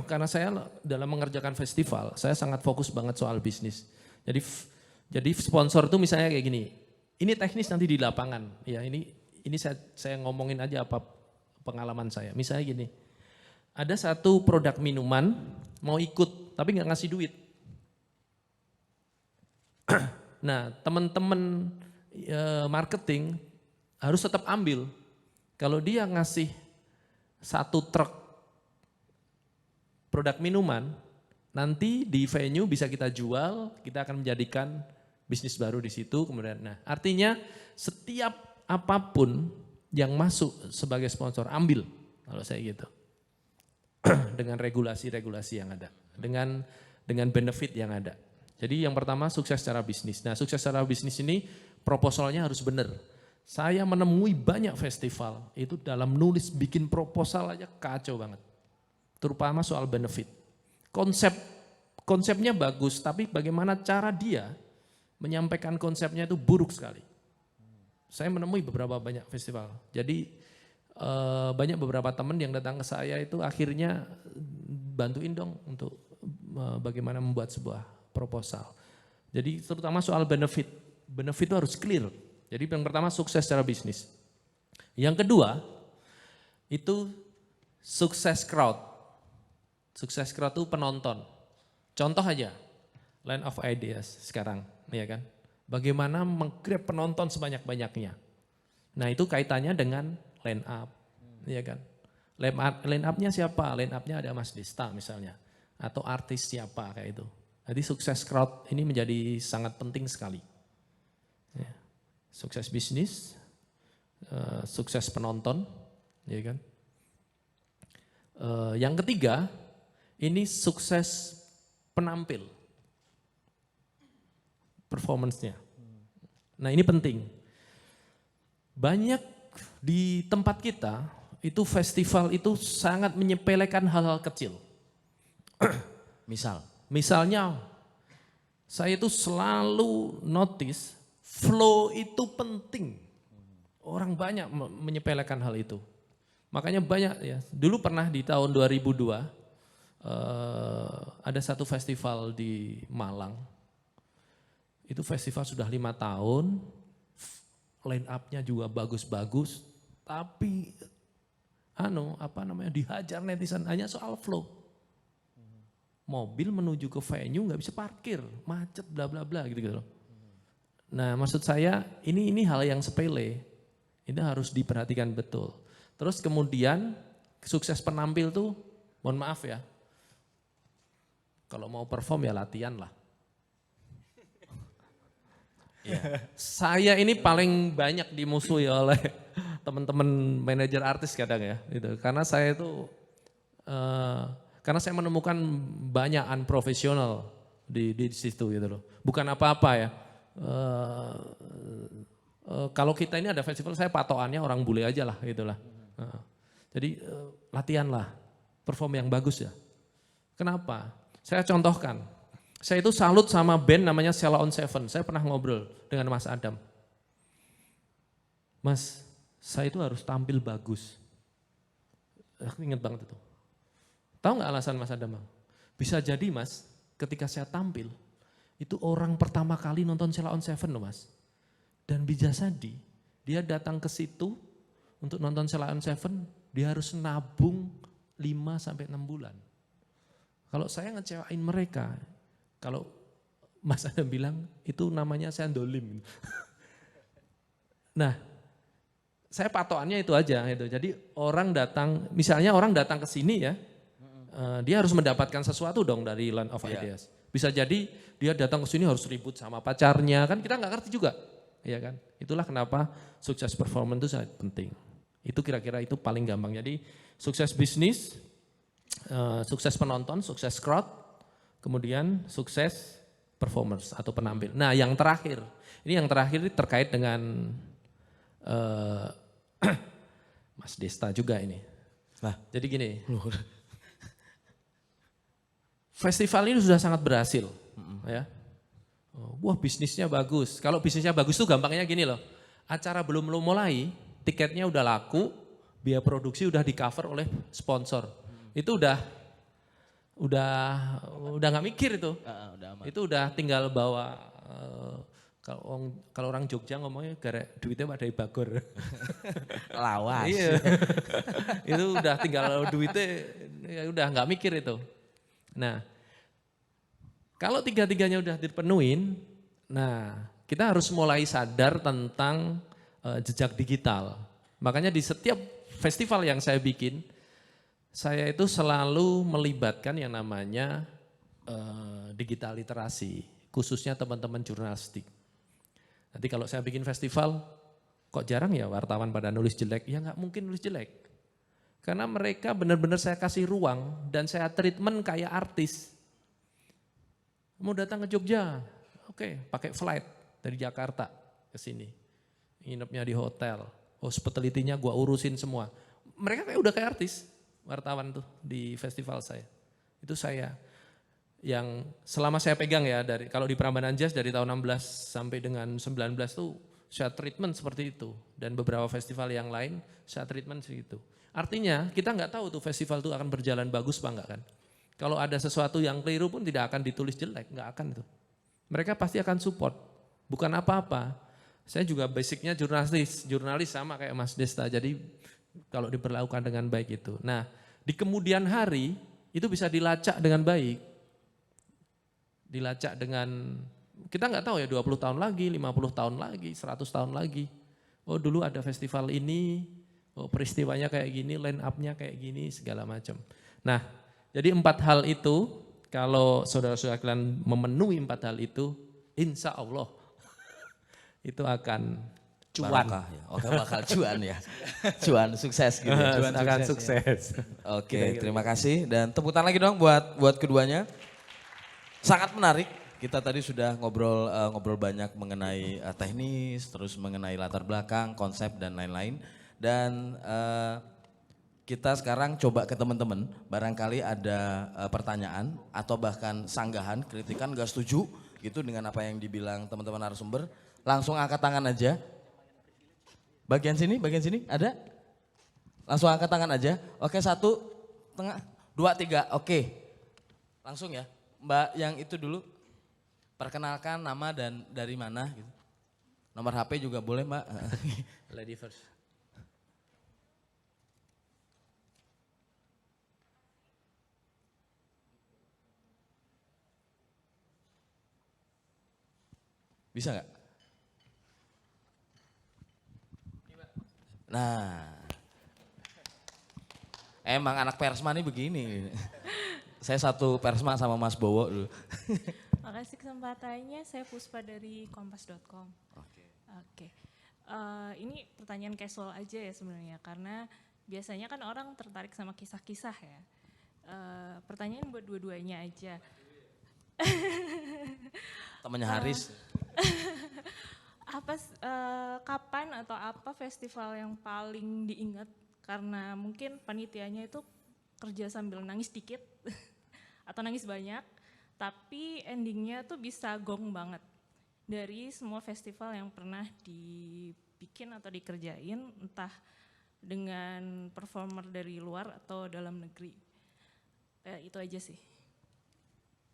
karena saya dalam mengerjakan festival, saya sangat fokus banget soal bisnis. Jadi sponsor itu misalnya kayak gini, ini teknis nanti di lapangan. Ya, ini saya ngomongin aja apa pengalaman saya. Misalnya gini, ada satu produk minuman mau ikut tapi nggak ngasih duit. Nah, teman-teman marketing harus tetap ambil. Kalau dia ngasih satu truk produk minuman, nanti di venue bisa kita jual, kita akan menjadikan bisnis baru di situ. Kemudian, nah artinya setiap apapun yang masuk sebagai sponsor ambil, kalau saya gitu, dengan regulasi-regulasi yang ada, dengan benefit yang ada. Jadi yang pertama sukses secara bisnis. Nah sukses secara bisnis ini proposalnya harus benar. Saya menemui banyak festival, itu dalam nulis bikin proposal aja kacau banget. Terutama soal benefit. Konsepnya bagus, tapi bagaimana cara dia menyampaikan konsepnya itu buruk sekali. Saya menemui beberapa banyak festival. Jadi banyak beberapa teman yang datang ke saya itu akhirnya bantuin dong untuk bagaimana membuat sebuah proposal. Jadi terutama soal benefit. Benefit itu harus clear. Jadi yang pertama sukses secara bisnis. Yang kedua itu sukses crowd. Sukses crowd itu penonton. Contoh aja, Land of Ideas sekarang, ya kan? Bagaimana meng-grab penonton sebanyak-banyaknya. Nah itu kaitannya dengan line up, ya kan? Line up-nya siapa? Line up-nya ada Mas Desta misalnya. Atau artis siapa kayak itu. Jadi sukses crowd ini menjadi sangat penting sekali. Ya. Sukses bisnis, sukses penonton, ya kan? Yang ketiga, ini sukses penampil, performance-nya. Nah ini penting. Banyak di tempat kita, itu festival itu sangat menyepelekan hal-hal kecil. Misalnya, saya itu selalu notice flow itu penting. Orang banyak menyepelekan hal itu. Makanya banyak ya. Dulu pernah di tahun 2002 ada satu festival di Malang. Itu festival sudah 5 tahun, line up-nya juga bagus-bagus, tapi dihajar netizen hanya soal flow. Mobil menuju ke venue nggak bisa parkir, macet bla bla bla gitu loh. Nah maksud saya ini hal yang sepele, ini harus diperhatikan betul. Terus kemudian sukses penampil tuh, mohon maaf ya, kalau mau perform ya latihan lah. Ya. Saya ini paling banyak dimusuhi oleh teman-teman manajer artis kadang ya, gitu. Karena saya itu karena saya menemukan banyak unprofesional di situ gitu loh. Bukan apa-apa ya. Kalau kita ini ada festival, saya patokannya orang bule aja lah gitulah. Jadi latihanlah, perform yang bagus ya. Kenapa? Saya contohkan. Saya itu salut sama band namanya Sheila on Seven. Saya pernah ngobrol dengan Mas Adam. Mas, saya itu harus tampil bagus. Aku ingat banget itu. Tahu nggak alasan Mas Adam? Bisa jadi Mas, ketika saya tampil, itu orang pertama kali nonton Sheila on Seven loh Mas. Dan bisa jadi, dia datang ke situ untuk nonton Sheila on Seven, dia harus nabung 5-6 bulan. Kalau saya ngecewain mereka, kalau Mas Adam bilang, itu namanya saya dolim. Nah, saya patokannya itu aja. Gitu. Jadi orang datang, misalnya orang datang ke sini ya, dia harus mendapatkan sesuatu dong dari Land of Ideas. Bisa jadi dia datang ke sini harus ribut sama pacarnya, kan kita nggak ngerti juga. Ya kan? Itulah kenapa sukses performance itu sangat penting. Itu kira-kira itu paling gampang. Jadi sukses bisnis, sukses penonton, sukses crowd, kemudian sukses performance atau penampil. Nah yang terakhir, ini terkait dengan Mas Desta juga ini. Nah, jadi gini, festival ini sudah sangat berhasil, ya. wah bisnisnya bagus. Kalau bisnisnya bagus tuh gampangnya gini loh. Acara belum mulai, tiketnya udah laku, biaya produksi udah di cover oleh sponsor. Itu udah nggak mikir itu. Udah aman. Itu udah tinggal bawa kalau orang Jogja ngomongnya garek duitnya pada bagor. Lawas. Iya. Itu udah tinggal duitnya ya udah nggak mikir itu. Nah, kalau tiga-tiganya udah dipenuhin, nah kita harus mulai sadar tentang jejak digital. Makanya di setiap festival yang saya bikin, saya itu selalu melibatkan yang namanya digital literasi, khususnya teman-teman jurnalistik. Nanti kalau saya bikin festival, kok jarang ya wartawan pada nulis jelek? Ya nggak mungkin nulis jelek. Karena mereka benar-benar saya kasih ruang dan saya treatment kayak artis. Mau datang ke Jogja, oke, pakai flight dari Jakarta ke sini. Nginepnya di hotel, hospitality-nya gua urusin semua. Mereka kayak udah kayak artis, wartawan tuh di festival saya. Itu saya yang selama saya pegang ya, dari kalau di Prambanan Jazz dari tahun 16 sampai dengan 19 tuh saya treatment seperti itu. Dan beberapa festival yang lain saya treatment segitu. Artinya kita nggak tahu tuh festival itu akan berjalan bagus apa enggak kan. Kalau ada sesuatu yang keliru pun tidak akan ditulis jelek, nggak akan itu. Mereka pasti akan support, bukan apa-apa. Saya juga basicnya jurnalis sama kayak Mas Desta, jadi kalau diperlakukan dengan baik itu. Nah di kemudian hari itu bisa dilacak dengan baik. Dilacak dengan, kita nggak tahu ya 20 tahun lagi, 50 tahun lagi, 100 tahun lagi. Oh dulu ada festival ini, oh peristiwanya kayak gini, line up-nya kayak gini, segala macam. Nah jadi 4 hal itu, kalau saudara-saudara kalian memenuhi 4 hal itu, insya Allah itu akan cuan. Barokah ya. Oke, bakal cuan ya. Cuan sukses gitu. Ya. Cuan akan sukses. Oke, terima kasih dan tepuk tangan lagi dong buat keduanya. Sangat menarik. Kita tadi sudah ngobrol banyak mengenai teknis, terus mengenai latar belakang, konsep dan lain-lain. Dan kita sekarang coba ke teman-teman, barangkali ada pertanyaan atau bahkan sanggahan, kritikan, gak setuju gitu dengan apa yang dibilang teman-teman narasumber. Langsung angkat tangan aja. Bagian sini ada? Langsung angkat tangan aja. Oke, 1, tengah, 2, 3, oke. Langsung ya. Mbak yang itu dulu, perkenalkan nama dan dari mana gitu. Nomor HP juga boleh Mbak. Lady first. Bisa nggak? Nah, emang anak Persma nih begini. Saya satu Persma sama Mas Bowo dulu. Makasih kesempatannya, saya Puspa dari kompas.com. Oke. Ini pertanyaan casual aja ya sebenarnya, karena biasanya kan orang tertarik sama kisah-kisah ya. Pertanyaan buat dua-duanya aja. Temannya Haris. Kapan atau apa festival yang paling diingat karena mungkin panitianya itu kerja sambil nangis dikit atau nangis banyak, tapi endingnya tuh bisa gong banget dari semua festival yang pernah dibikin atau dikerjain, entah dengan performer dari luar atau dalam negeri. Itu aja sih.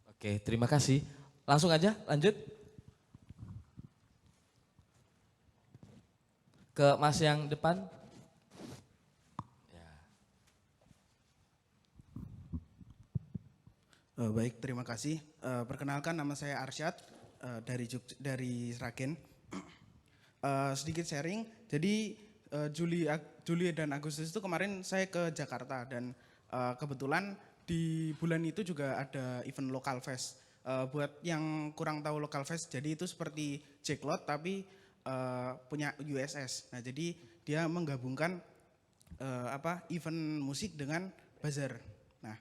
Oke, terima kasih. Langsung aja lanjut. Ke Mas yang depan. Baik, terima kasih. Perkenalkan nama saya Arsyad dari Sragen. Sedikit sharing, jadi Juli dan Agustus itu kemarin saya ke Jakarta dan kebetulan di bulan itu juga ada event Local Fest. Buat yang kurang tahu Local Fest, jadi itu seperti Jacklot tapi punya USS. Nah jadi dia menggabungkan event musik dengan bazar. Nah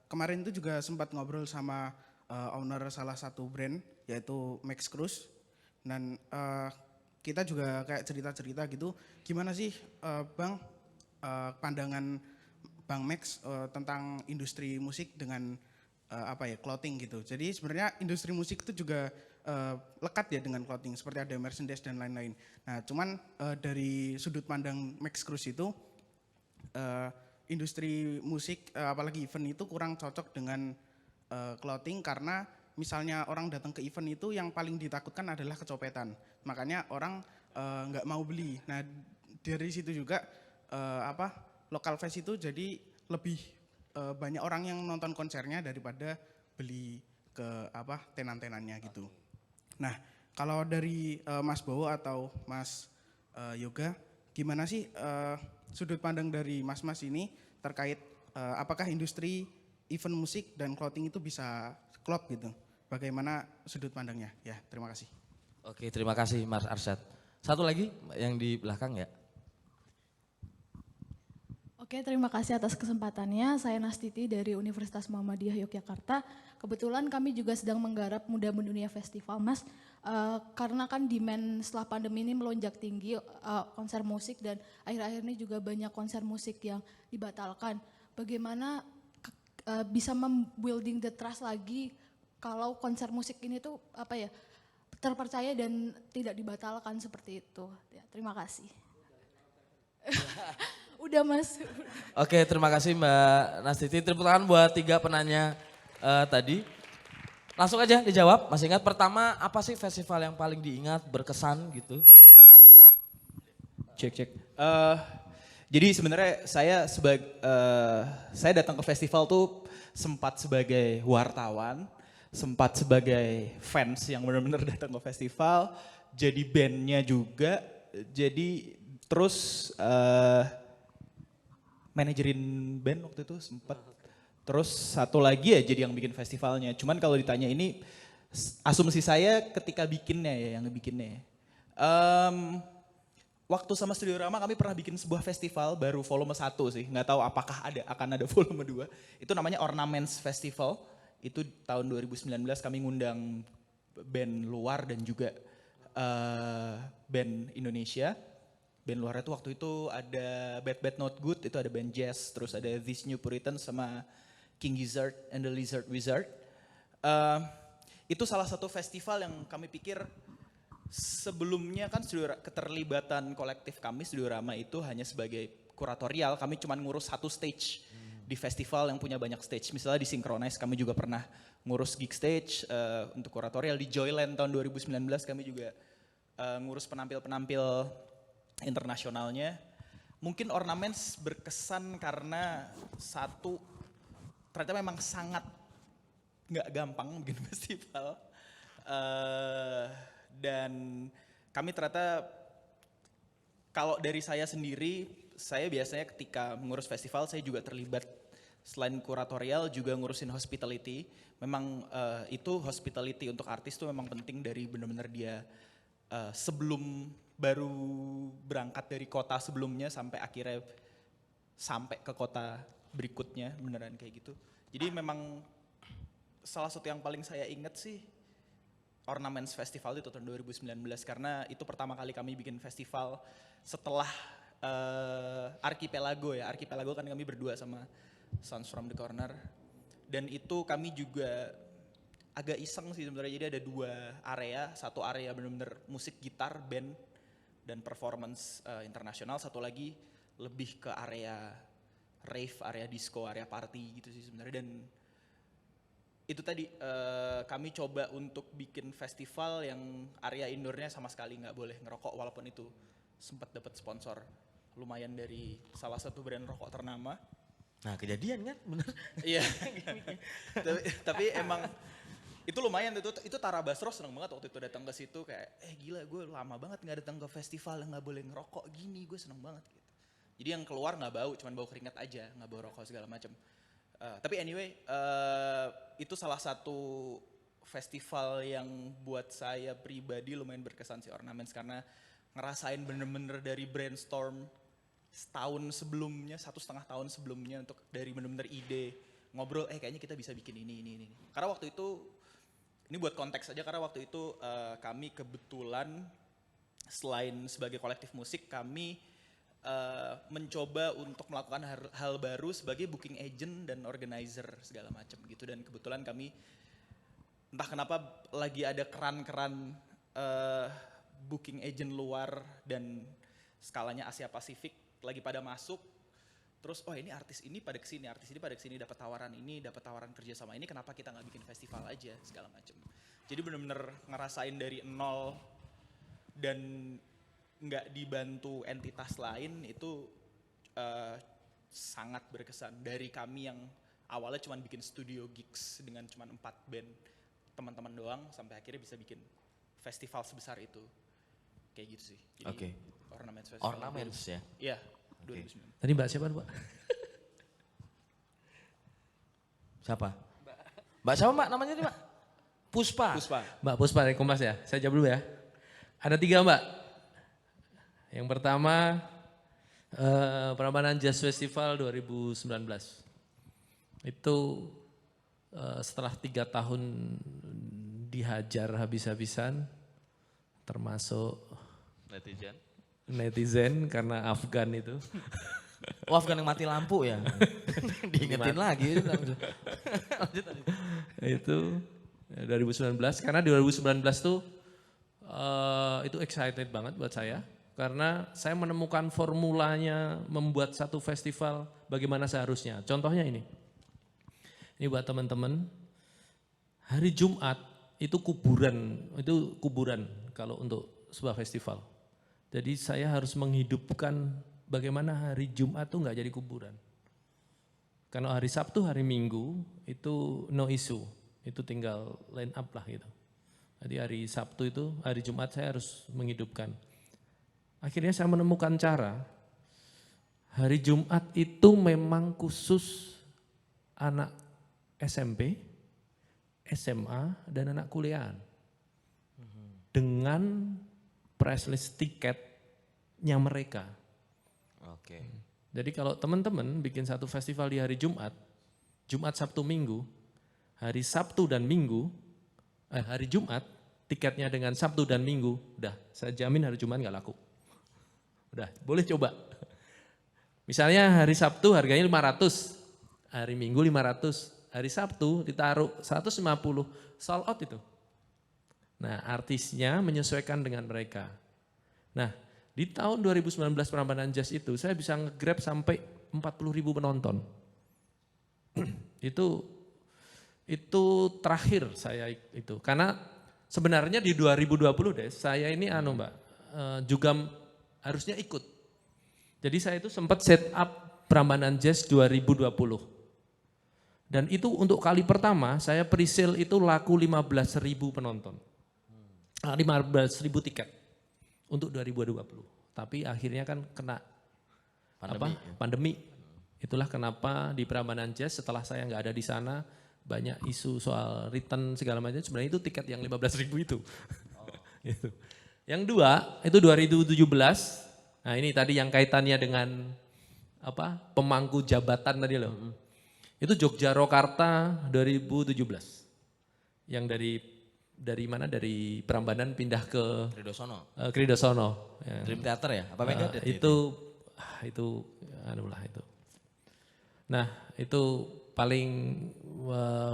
kemarin itu juga sempat ngobrol sama owner salah satu brand yaitu Max Cruz. Dan kita juga kayak cerita-cerita gitu, gimana sih Bang pandangan Bang Max tentang industri musik dengan clothing gitu. Jadi sebenarnya industri musik itu juga lekat ya dengan clothing, seperti ada merchandise dan lain-lain. Nah, cuman dari sudut pandang Max Cruz itu industri musik apalagi event itu kurang cocok dengan clothing, karena misalnya orang datang ke event itu yang paling ditakutkan adalah kecopetan. Makanya orang nggak mau beli. Nah, dari situ juga local fest itu jadi lebih banyak orang yang nonton konsernya daripada beli ke tenan-tenannya gitu. Nah, kalau dari Mas Bowo atau Mas Yoga, gimana sih sudut pandang dari mas-mas ini terkait apakah industri event musik dan clothing itu bisa klop gitu? Bagaimana sudut pandangnya? Ya, terima kasih. Oke, terima kasih Mas Arsyad. Satu lagi yang di belakang ya. Oke, terima kasih atas kesempatannya. Saya Nastiti dari Universitas Muhammadiyah Yogyakarta. Kebetulan kami juga sedang menggarap Muda Mendunia Festival, Mas. Karena kan demand setelah pandemi ini melonjak tinggi konser musik, dan akhir-akhir ini juga banyak konser musik yang dibatalkan. Bagaimana bisa membuilding the trust lagi kalau konser musik ini tuh terpercaya dan tidak dibatalkan seperti itu. Ya, terima kasih. Udah Mas. Oke, terima kasih Mbak Nastiti. Tepuk tangan buat 3 penanya tadi. Langsung aja dijawab. Masih ingat pertama apa sih festival yang paling diingat, berkesan gitu? Cek. Jadi sebenarnya saya datang ke festival tuh sempat sebagai wartawan, sempat sebagai fans yang benar-benar datang ke festival, jadi bandnya juga, jadi terus manajerin band waktu itu sempat. Terus satu lagi ya jadi yang bikin festivalnya. Cuman kalau ditanya ini asumsi saya ketika bikinnya ya, yang bikinnya. Waktu sama Studio Rama kami pernah bikin sebuah festival baru volume 1 sih. Nggak tahu apakah akan ada volume 2. Itu namanya Ornaments Festival. Itu tahun 2019 kami ngundang band luar dan juga band Indonesia. Band luar itu waktu itu ada Bad Bad Not Good, itu ada band jazz, terus ada These New Puritans sama King Gizzard and the Lizard Wizard. Itu salah satu festival yang kami pikir sebelumnya kan keterlibatan kolektif kami Studio Rama itu hanya sebagai kuratorial, kami cuma ngurus satu stage di festival yang punya banyak stage. Misalnya di Synchronize kami juga pernah ngurus gig stage untuk kuratorial. Di Joyland tahun 2019 kami juga ngurus penampil-penampil internasionalnya. Mungkin Ornaments berkesan karena satu, ternyata memang sangat nggak gampang bikin festival. Dan kami ternyata, kalau dari saya sendiri, saya biasanya ketika mengurus festival saya juga terlibat selain kuratorial juga ngurusin hospitality. Memang itu hospitality untuk artis itu memang penting dari benar-benar dia sebelum baru berangkat dari kota sebelumnya sampai akhirnya sampai ke kota berikutnya, beneran kayak gitu. Jadi memang salah satu yang paling saya ingat sih Ornaments Festival itu tahun 2019 karena itu pertama kali kami bikin festival setelah Archipelago ya. Archipelago kan kami berdua sama Sounds from the Corner. Dan itu kami juga agak iseng sih sebenarnya. Jadi ada 2 area, satu area benar-benar musik gitar, band dan performance internasional, satu lagi lebih ke area rave, area disco, area party gitu sih sebenarnya. Dan itu tadi kami coba untuk bikin festival yang area indoornya sama sekali nggak boleh ngerokok, walaupun itu sempat dapat sponsor lumayan dari salah satu brand rokok ternama. Nah, kejadian kan, bener? Iya. tapi emang itu lumayan, itu Tara Basro seneng banget waktu itu datang ke situ kayak, gila gue lama banget nggak datang ke festival yang nggak boleh ngerokok gini, gue seneng banget gitu. Jadi yang keluar nggak bau, cuman bau keringat aja, nggak bau rokok segala macam. Tapi anyway, itu salah satu festival yang buat saya pribadi lumayan berkesan sih Ornaments, karena ngerasain bener-bener dari brainstorm setahun sebelumnya, 1,5 tahun sebelumnya untuk dari bener-bener ide, ngobrol, kayaknya kita bisa bikin ini. Karena waktu itu, ini buat konteks aja, karena waktu itu kami kebetulan selain sebagai kolektif musik, kami mencoba untuk melakukan hal baru sebagai booking agent dan organizer segala macam gitu. Dan kebetulan kami entah kenapa lagi ada keran-keran booking agent luar dan skalanya Asia Pasifik lagi pada masuk. Terus, oh ini artis ini pada kesini, artis ini pada kesini, dapat tawaran kerja sama ini, kenapa kita nggak bikin festival aja segala macam. Jadi benar-benar ngerasain dari nol dan nggak dibantu entitas lain itu sangat berkesan. Dari kami yang awalnya cuma bikin studio gigs dengan cuma 4 band teman-teman doang, sampai akhirnya bisa bikin festival sebesar itu. Kayak gitu sih. Jadi Ornaments Festival. Ornaments ya? Iya, 2009. Tadi Mbak siapa Mbak? Siapa? Mbak siapa Mbak namanya nih Mbak? Puspa. Mbak Puspa dari Kompas ya, saya jawab dulu ya. Ada 3 Mbak. Yang pertama Prambanan Jazz Festival 2019. Itu setelah 3 tahun dihajar habis-habisan, termasuk netizen karena Afgan itu. Oh Afgan yang mati lampu ya? Diingetin lagi. Itu 2019, karena di 2019 tuh itu excited banget buat saya. Karena saya menemukan formulanya membuat satu festival bagaimana seharusnya. Contohnya ini buat teman-teman, hari Jumat itu kuburan kalau untuk sebuah festival. Jadi saya harus menghidupkan bagaimana hari Jumat tuh nggak jadi kuburan. Karena hari Sabtu, hari Minggu itu no issue, itu tinggal line up lah gitu. Jadi hari Sabtu itu, hari Jumat saya harus menghidupkan. Akhirnya saya menemukan cara, hari Jumat itu memang khusus anak SMP, SMA, dan anak kuliahan. Dengan price list tiketnya mereka. Oke. Jadi kalau teman-teman bikin satu festival di hari Jumat, Sabtu, Minggu, hari Sabtu dan Minggu, hari Jumat, tiketnya dengan Sabtu dan Minggu, udah saya jamin hari Jumat nggak laku. Udah, boleh coba. Misalnya hari Sabtu harganya 500, hari Minggu 500, hari Sabtu ditaruh 150, sold out itu. Nah artisnya menyesuaikan dengan mereka. Nah di tahun 2019 Prambanan Jazz itu saya bisa nge-grab sampai 40.000 penonton. Itu terakhir saya itu. Karena sebenarnya di 2020 deh saya ini Mbak, juga harusnya ikut. Jadi saya itu sempat set up Prambanan Jazz 2020. Dan itu untuk kali pertama saya pre-sale itu laku 15.000 penonton. 15.000 tiket untuk 2020. Tapi akhirnya kan kena pandemi. Itulah kenapa di Prambanan Jazz setelah saya nggak ada di sana banyak isu soal return segala macam. Sebenarnya itu tiket yang 15.000 itu. Gitu. Yang 2 itu 2017. Nah ini tadi yang kaitannya dengan pemangku jabatan tadi loh. Itu Jogja-Rokarta 2017. Yang dari mana? Dari Prambanan pindah ke Kridosono. Ya. Dream Theater ya? Apa Megadeth? Itu Nah, itu paling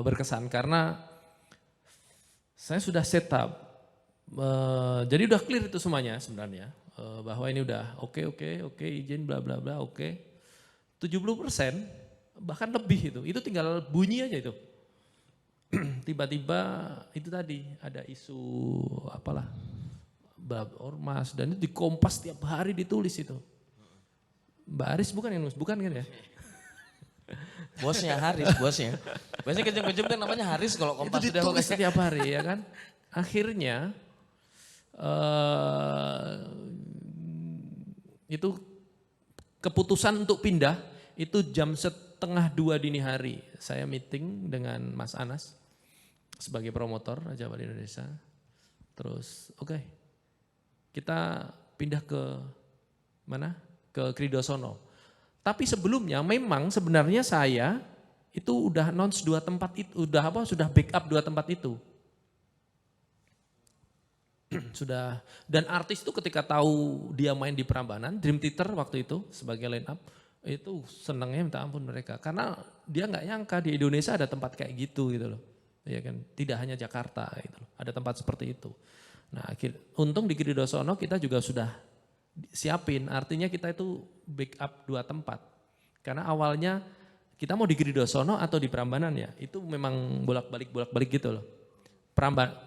berkesan karena saya sudah set up. Jadi udah clear itu semuanya sebenarnya. Bahwa ini udah oke, izin bla bla bla, oke. 70% bahkan lebih itu. Itu tinggal bunyi aja itu. Tiba-tiba itu tadi ada isu ormas dan itu di Kompas tiap hari ditulis itu. Mbak Aris bukan yang nulis, bukan kan ya? Bosnya Haris, bosnya. Biasanya kejem-kejem kan namanya Haris kalau Kompas itu ditulis setiap hari ya kan. Akhirnya itu keputusan untuk pindah itu jam 1:30 dini hari. Saya meeting dengan Mas Anas sebagai promotor Raja Wali Indonesia. Terus kita pindah ke mana? Ke Kridosono. Tapi sebelumnya memang sebenarnya saya itu udah announce 2 tempat itu, sudah backup 2 tempat itu. Sudah, dan artis itu ketika tahu dia main di Prambanan, Dream Theater waktu itu sebagai line up, itu senangnya minta ampun mereka. Karena dia nggak nyangka di Indonesia ada tempat kayak gitu loh. Ya kan, tidak hanya Jakarta gitu loh, ada tempat seperti itu. Nah, untung di Kridosono kita juga sudah siapin, artinya kita itu backup 2 tempat. Karena awalnya kita mau di Kridosono atau di Prambanan ya, itu memang bolak-balik gitu loh.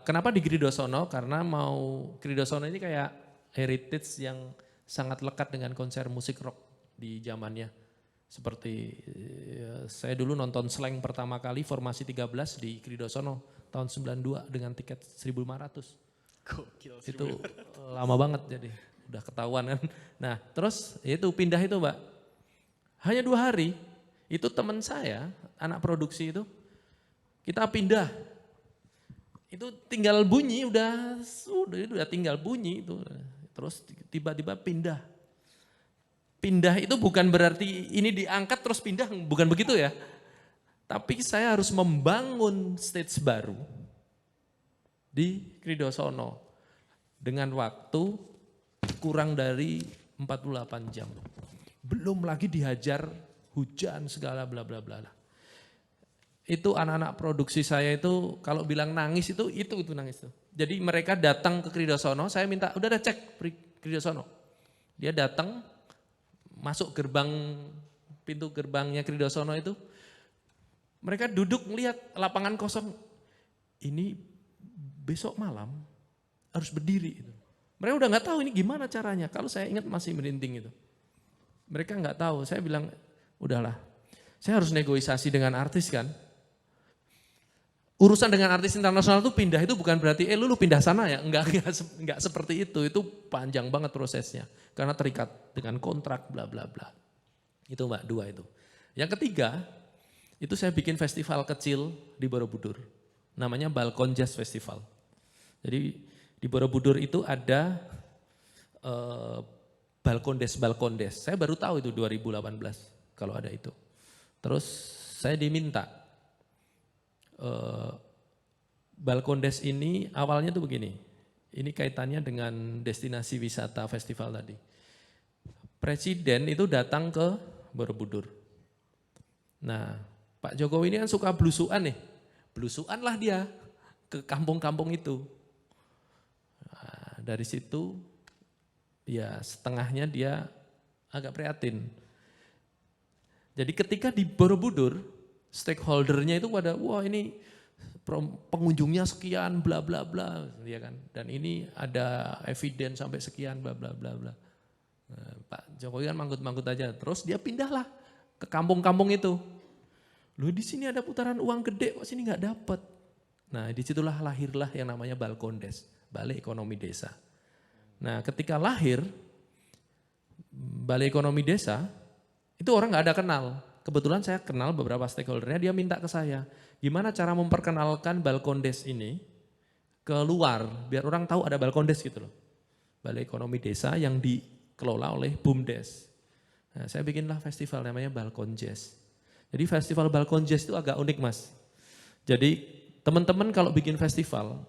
Kenapa di Kridosono? Karena mau Kridosono ini kayak heritage yang sangat lekat dengan konser musik rock di zamannya. Seperti saya dulu nonton Slank pertama kali formasi 13 di Kridosono tahun 92 dengan tiket 1.500. Gokil. Itu lama banget jadi udah ketahuan kan. Nah terus itu pindah itu Mbak. Hanya 2 hari itu teman saya anak produksi itu kita pindah. Itu tinggal bunyi udah tinggal bunyi itu. Terus tiba-tiba pindah. Pindah itu bukan berarti ini diangkat terus pindah, bukan begitu ya. Tapi saya harus membangun stage baru di Kridosono dengan waktu kurang dari 48 jam. Belum lagi dihajar hujan segala bla bla bla. Itu anak-anak produksi saya itu kalau bilang nangis itu nangis tuh. Jadi mereka datang ke Kridosono, saya minta udah cek Kridosono. Dia datang masuk pintu gerbangnya Kridosono itu. Mereka duduk melihat lapangan kosong. Ini besok malam harus berdiri itu. Mereka udah nggak tahu ini gimana caranya. Kalau saya ingat masih merinding itu. Mereka nggak tahu. Saya bilang, udahlah. Saya harus negosiasi dengan artis kan. Urusan dengan artis internasional itu pindah itu bukan berarti lu pindah sana ya. Enggak seperti itu. Itu panjang banget prosesnya. Karena terikat dengan kontrak bla bla bla. Itu Mbak, 2 itu. Yang ketiga, itu saya bikin festival kecil di Borobudur. Namanya Balkon Jazz Festival. Jadi di Borobudur itu ada Balkondes. Saya baru tahu itu 2018 kalau ada itu. Terus saya diminta Balkondes ini awalnya tuh begini. Ini kaitannya dengan destinasi wisata festival tadi. Presiden itu datang ke Borobudur. Nah, Pak Jokowi ini kan suka blusukan nih. Blusukan lah dia ke kampung-kampung itu. Nah, dari situ ya setengahnya dia agak prihatin. Jadi ketika di Borobudur, stakeholdernya itu pada wah ini pengunjungnya sekian bla bla bla ya kan. Dan ini ada evidence sampai sekian bla bla bla bla. Nah, Pak Jokowi kan manggut-manggut aja. Terus dia pindahlah ke kampung-kampung itu. Loh di sini ada putaran uang gede kok sini nggak dapat. Nah disitulah lahirlah yang namanya Balkondes, Balai Ekonomi Desa. Nah ketika lahir Balai Ekonomi Desa, itu orang nggak ada kenal. Kebetulan saya kenal beberapa stakeholdernya, dia minta ke saya, gimana cara memperkenalkan Balkondes ini ke luar, biar orang tahu ada Balkondes gitu loh. Balai Ekonomi Desa yang dikelola oleh BUMDes. Nah, saya bikinlah festival namanya Balkon Jazz. Jadi festival Balkon Jazz itu agak unik Mas. Jadi teman-teman kalau bikin festival,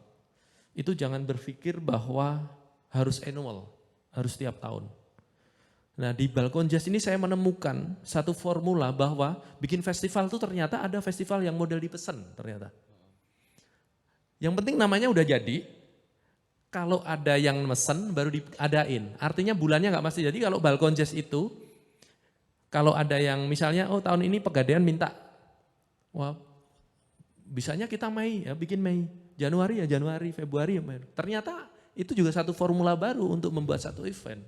itu jangan berpikir bahwa harus annual, harus tiap tahun. Nah di Balkon Jazz ini saya menemukan satu formula bahwa bikin festival itu ternyata ada festival yang model dipesan ternyata. Yang penting namanya udah jadi, kalau ada yang mesen baru diadain. Artinya bulannya nggak pasti. Jadi kalau Balkon Jazz itu, kalau ada yang misalnya, oh tahun ini Pegadaian minta, wah bisanya kita Mei, ya bikin Mei. Januari ya Januari, Februari ya Mei. Ternyata itu juga satu formula baru untuk membuat satu event.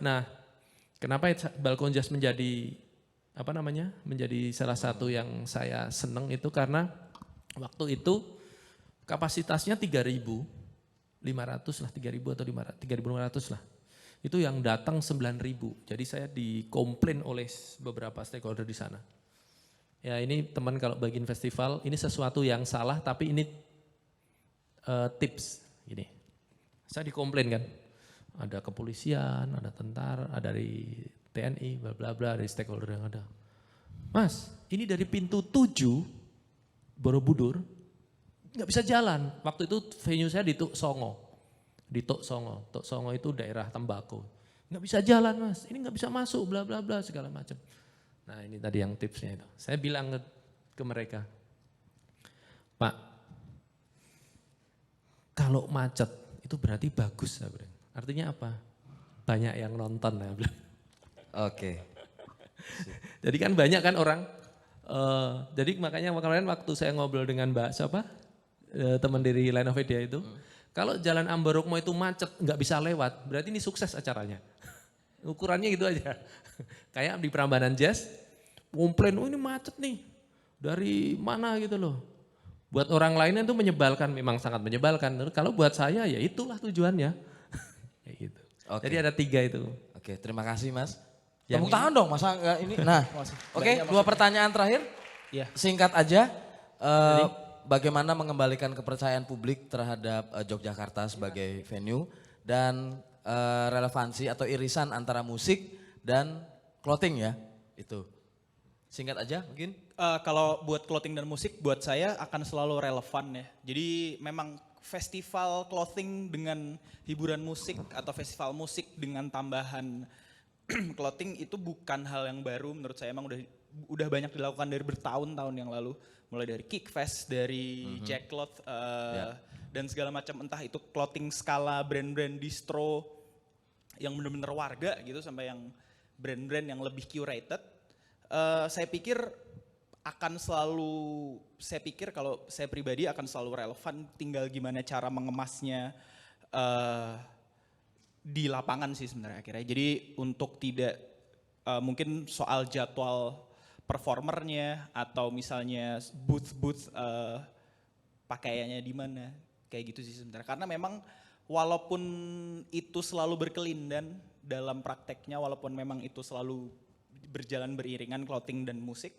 Nah, kenapa Balkon Jazz menjadi menjadi salah satu yang saya seneng itu karena waktu itu kapasitasnya 3.500 lah, 3.000 atau 3.500 lah. Itu yang datang 9.000. Jadi saya dikomplain oleh beberapa stakeholder di sana. Ya ini teman kalau bikin festival, ini sesuatu yang salah tapi ini tips gini. Saya dikomplain kan. Ada kepolisian, ada tentara, ada dari TNI, bla bla bla, dari stakeholder yang ada. Mas, ini dari pintu 7 Borobudur nggak bisa jalan. Waktu itu venue saya di Tuk Songo. Di Tuk Songo. Tuk Songo itu daerah tembakau. Nggak bisa jalan mas, ini nggak bisa masuk, bla bla bla segala macam. Nah ini tadi yang tipsnya itu. Saya bilang ke mereka, Pak, kalau macet itu berarti bagus. Saya bilang. Artinya apa? Banyak yang nonton. Saya bilang. Oke. Jadi kan banyak kan orang. Jadi makanya kemarin waktu saya ngobrol dengan Mbak siapa? Teman dari Line of Idea itu. Kalau jalan Ambarukmo itu macet, nggak bisa lewat, berarti ini sukses acaranya. Ukurannya gitu aja. Kayak di Prambanan Jazz, komplain, oh ini macet nih. Dari mana gitu loh. Buat orang lain itu menyebalkan, memang sangat menyebalkan. Kalau buat saya ya itulah tujuannya. Kayak gitu. Oke. Jadi ada 3 itu. Oke, terima kasih Mas. Tepuk tangan dong, masa enggak ini? Nah, oke, Banyak 2 pertanyaan terakhir. Iya. Singkat aja. Bagaimana mengembalikan kepercayaan publik terhadap Yogyakarta sebagai venue dan relevansi atau irisan antara musik dan clothing ya, itu. Singkat aja mungkin. Kalau buat clothing dan musik buat saya akan selalu relevan ya. Jadi memang festival clothing dengan hiburan musik atau festival musik dengan tambahan clothing itu bukan hal yang baru menurut saya, emang udah banyak dilakukan dari bertahun-tahun yang lalu, mulai dari Kickfest, dari Jackcloth dan segala macam, entah itu clothing skala brand-brand distro yang benar-benar warga gitu sampai yang brand-brand yang lebih curated. Saya pikir kalau saya pribadi akan selalu relevan, tinggal gimana cara mengemasnya di lapangan sih sebenarnya akhirnya. Jadi untuk tidak mungkin soal jadwal performernya atau misalnya booth pakaiannya di mana, kayak gitu sih sebenarnya. Karena memang walaupun itu selalu berkelindan dalam prakteknya, walaupun memang itu selalu berjalan beriringan clothing dan musik,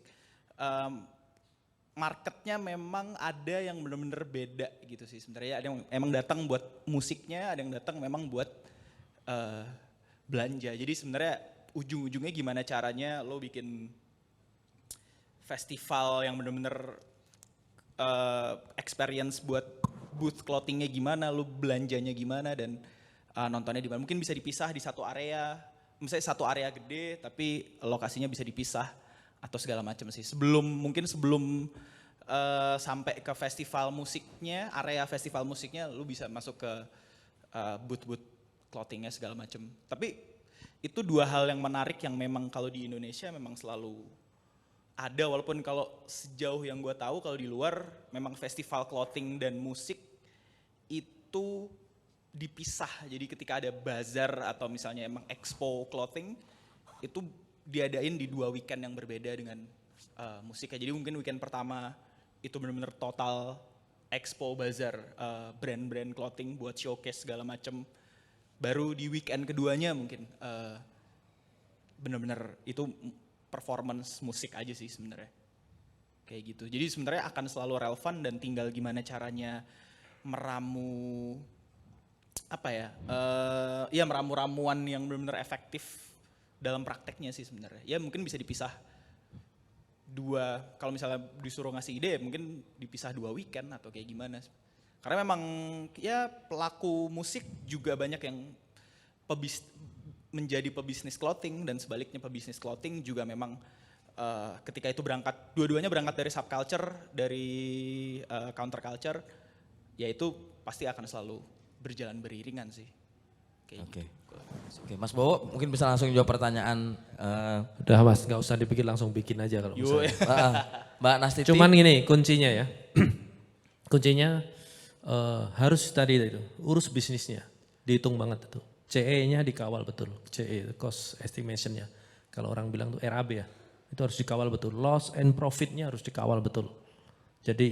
marketnya memang ada yang benar-benar beda gitu sih sebenarnya. Ada yang emang datang buat musiknya, ada yang datang memang buat belanja. Jadi sebenarnya ujung-ujungnya gimana caranya lo bikin festival yang benar-benar experience buat booth clothingnya gimana, lo belanjanya gimana dan nontonnya di mana. Mungkin bisa dipisah di satu area, misalnya satu area gede tapi lokasinya bisa dipisah atau segala macam sih. Sebelum sampai ke festival musiknya, area festival musiknya lu bisa masuk ke booth-booth clothingnya segala macam. Tapi itu 2 hal yang menarik yang memang kalau di Indonesia memang selalu ada, walaupun kalau sejauh yang gue tahu kalau di luar memang festival clothing dan musik itu dipisah. Jadi ketika ada bazar atau misalnya emang expo clothing itu diadain di 2 weekend yang berbeda dengan musiknya. Jadi mungkin weekend pertama itu benar-benar total expo bazar brand-brand clothing buat showcase segala macam. Baru di weekend keduanya mungkin benar-benar itu performance musik aja sih sebenarnya. Kayak gitu. Jadi sebenarnya akan selalu relevan dan tinggal gimana caranya meramu meramu ramuan yang benar-benar efektif dalam prakteknya sih sebenarnya. Ya mungkin bisa dipisah 2, kalau misalnya disuruh ngasih ide mungkin dipisah 2 weekend atau kayak gimana. Karena memang ya pelaku musik juga banyak yang menjadi pebisnis clothing dan sebaliknya pebisnis clothing juga memang ketika itu dua-duanya berangkat dari subculture, dari counterculture, ya itu pasti akan selalu berjalan beriringan sih. Oke. Oke, Mas Bowo mungkin bisa langsung jawab pertanyaan. Udah mas, nggak usah dipikir, langsung bikin aja kalau misalnya. Mbak Nastiti. Cuman gini kuncinya ya, kuncinya harus tadi itu urus bisnisnya, dihitung banget itu. CE-nya dikawal betul, CE cost estimation-nya. Kalau orang bilang tuh RAB ya, itu harus dikawal betul. Loss and profit-nya harus dikawal betul. Jadi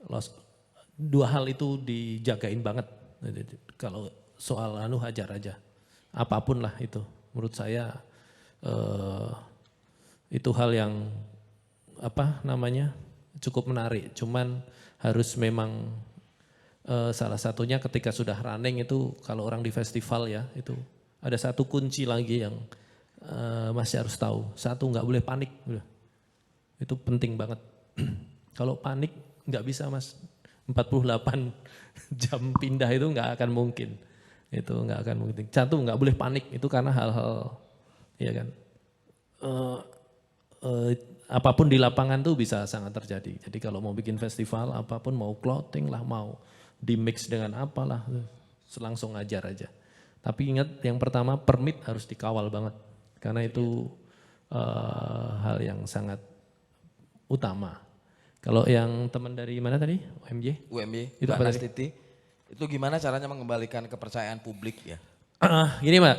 2 hal itu dijagain banget. Kalau soal hajar aja, apapun lah itu. Menurut saya itu hal yang cukup menarik. Cuman harus memang salah satunya ketika sudah running itu, kalau orang di festival ya itu ada satu kunci lagi yang masih harus tahu. Satu, nggak boleh panik. Itu penting banget. Kalau panik nggak bisa mas, 48 jam pindah itu nggak akan mungkin. Itu nggak akan mungkin. Satu, nggak boleh panik itu karena hal-hal, ya kan. Apapun di lapangan tuh bisa sangat terjadi. Jadi kalau mau bikin festival, apapun mau clothing lah, mau di mix dengan apalah, langsung ngajar aja. Tapi ingat yang pertama permit harus dikawal banget. Karena itu hal yang sangat utama. Kalau yang teman dari mana tadi? UMY, Itu Mbak apa tadi? Nastiti. Itu gimana caranya mengembalikan kepercayaan publik ya? Gini Mbak,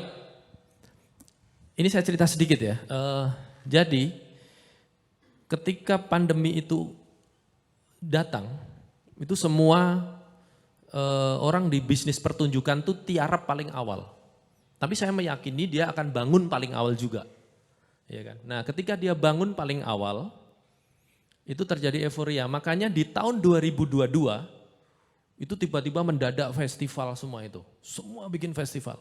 ini saya cerita sedikit ya. Jadi ketika pandemi itu datang, itu semua orang di bisnis pertunjukan tuh tiarap paling awal. Tapi saya meyakini dia akan bangun paling awal juga. Ya kan? Nah ketika dia bangun paling awal, itu terjadi euforia. Makanya di tahun 2022, itu tiba-tiba mendadak festival semua itu. Semua bikin festival.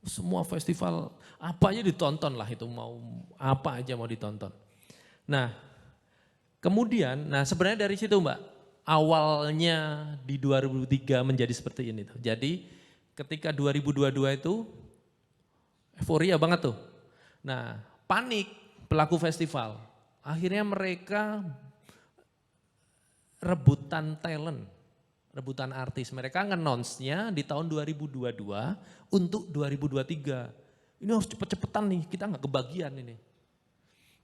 Semua festival, apa aja ditonton lah itu, mau apa aja mau ditonton. Nah kemudian, sebenarnya dari situ Mbak, awalnya di 2003 menjadi seperti ini tuh. Jadi ketika 2022 itu euforia banget tuh. Nah panik pelaku festival, akhirnya mereka rebutan talent, rebutan artis. Mereka nge-announce-nya di tahun 2022 untuk 2023. Ini harus cepet-cepetan nih, kita nggak kebagian ini.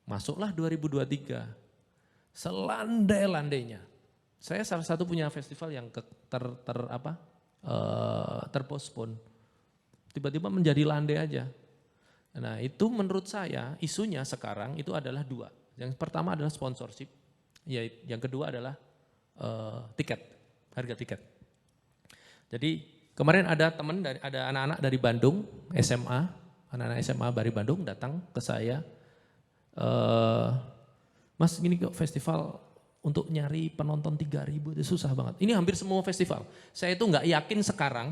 Masuklah 2023, selandai-landainya. Saya salah satu punya festival yang terpospon. Tiba-tiba menjadi landai aja. Nah itu menurut saya isunya sekarang itu adalah dua. Yang pertama adalah sponsorship, yang kedua adalah tiket. Harga tiket. Jadi kemarin ada anak-anak dari Bandung, SMA, anak-anak SMA dari Bandung datang ke saya, Mas gini kok festival untuk nyari penonton 3.000 itu susah banget. Ini hampir semua festival. Saya itu nggak yakin sekarang,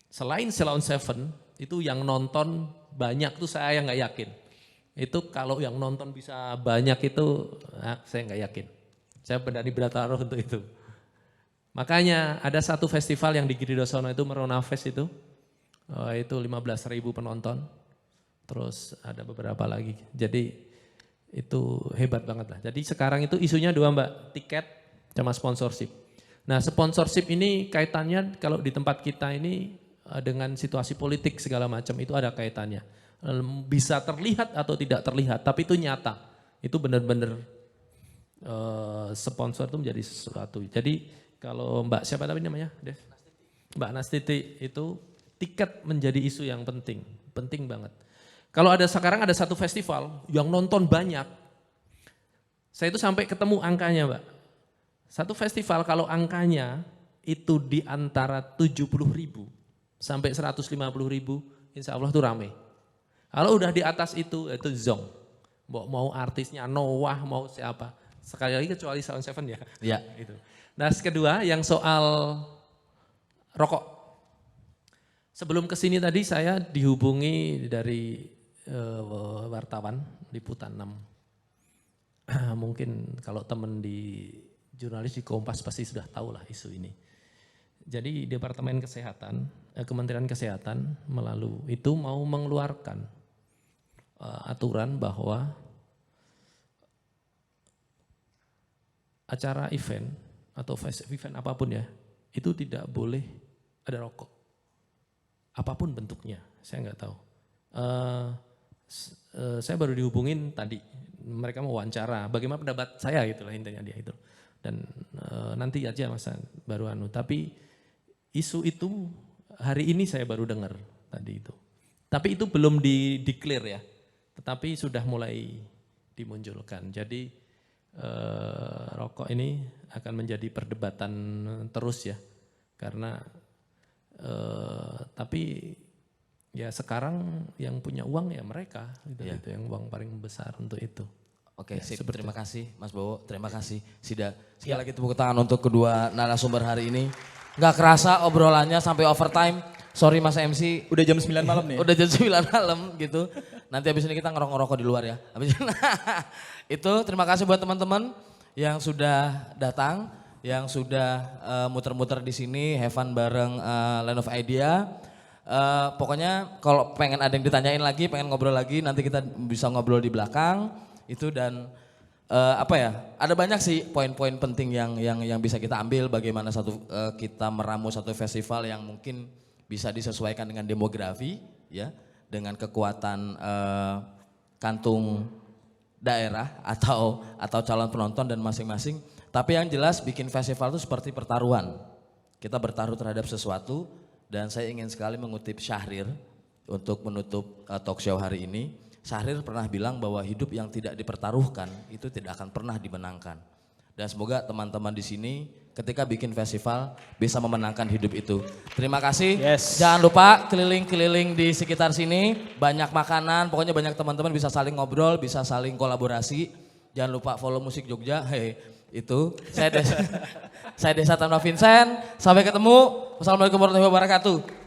selain Ceylon Seven, itu yang nonton banyak tuh saya nggak yakin. Itu kalau yang nonton bisa banyak itu, saya nggak yakin. Saya berani bertaruh untuk itu. Makanya ada satu festival yang di Giridosono itu Merona Fest itu 15.000 penonton. Terus ada beberapa lagi. Jadi itu hebat banget lah. Jadi sekarang itu isunya dua Mbak, tiket sama sponsorship. Nah sponsorship ini kaitannya kalau di tempat kita ini dengan situasi politik segala macam itu ada kaitannya. Bisa terlihat atau tidak terlihat, tapi itu nyata. Itu benar-benar sponsor itu menjadi sesuatu. Jadi kalau Mbak siapa tadi namanya, Dev? Mbak Nastiti itu tiket menjadi isu yang penting banget. Kalau sekarang ada satu festival yang nonton banyak, saya itu sampai ketemu angkanya Mbak. Satu festival kalau angkanya itu di antara 70.000 sampai 150.000, insya Allah itu rame. Kalau udah di atas itu zong. Mau artisnya Noah, mau siapa. Sekali lagi kecuali Sound Seven ya. Ya. Itu. Nah kedua yang soal rokok. Sebelum kesini tadi saya dihubungi dari wartawan Liputan 6. Mungkin kalau teman di jurnalis di Kompas pasti sudah tahu lah isu ini. Jadi Departemen Kesehatan, Kementerian Kesehatan melalui itu mau mengeluarkan aturan bahwa acara event atau event apapun ya, itu tidak boleh ada rokok. Apapun bentuknya, saya nggak tahu. Saya baru dihubungin tadi, mereka mau wawancara, bagaimana pendapat saya gitu lah intinya dia itu. Dan nanti aja masa baru tapi isu itu hari ini saya baru dengar tadi itu. Tapi itu belum di-declare ya, tetapi sudah mulai dimunculkan. Jadi rokok ini akan menjadi perdebatan terus ya, karena tapi ya sekarang yang punya uang ya mereka, itu yang uang paling besar untuk itu. Oke, Ya, sip. seperti Terima kasih Mas Bowo, terima kasih Sida. Sekali lagi tepuk tangan untuk kedua narasumber hari ini. Nggak kerasa obrolannya sampai overtime. Sorry Mas MC. Udah jam 9 malam nih. Udah jam 9 malam gitu. Nanti habis ini kita ngerokok-ngerokok di luar ya. Habis itu terima kasih buat teman-teman yang sudah datang. yang sudah muter-muter di sini, have fun bareng Land of Idea. Pokoknya kalau pengen ada yang ditanyain lagi, pengen ngobrol lagi, nanti kita bisa ngobrol di belakang itu. Dan ada banyak sih poin-poin penting yang bisa kita ambil, bagaimana kita meramu satu festival yang mungkin bisa disesuaikan dengan demografi, ya, dengan kekuatan kantung daerah atau calon penonton dan masing-masing. Tapi yang jelas bikin festival itu seperti pertaruhan. Kita bertaruh terhadap sesuatu, dan saya ingin sekali mengutip Syahrir untuk menutup talk show hari ini. Syahrir pernah bilang bahwa hidup yang tidak dipertaruhkan itu tidak akan pernah dimenangkan. Dan semoga teman-teman di sini ketika bikin festival bisa memenangkan hidup itu. Terima kasih. Jangan lupa keliling-keliling di sekitar sini, banyak makanan, pokoknya banyak teman-teman bisa saling ngobrol, bisa saling kolaborasi. Jangan lupa follow Musik Jogja. Itu saya Desa Tanpa Vincent. Sampai ketemu. Wassalamualaikum warahmatullahi wabarakatuh.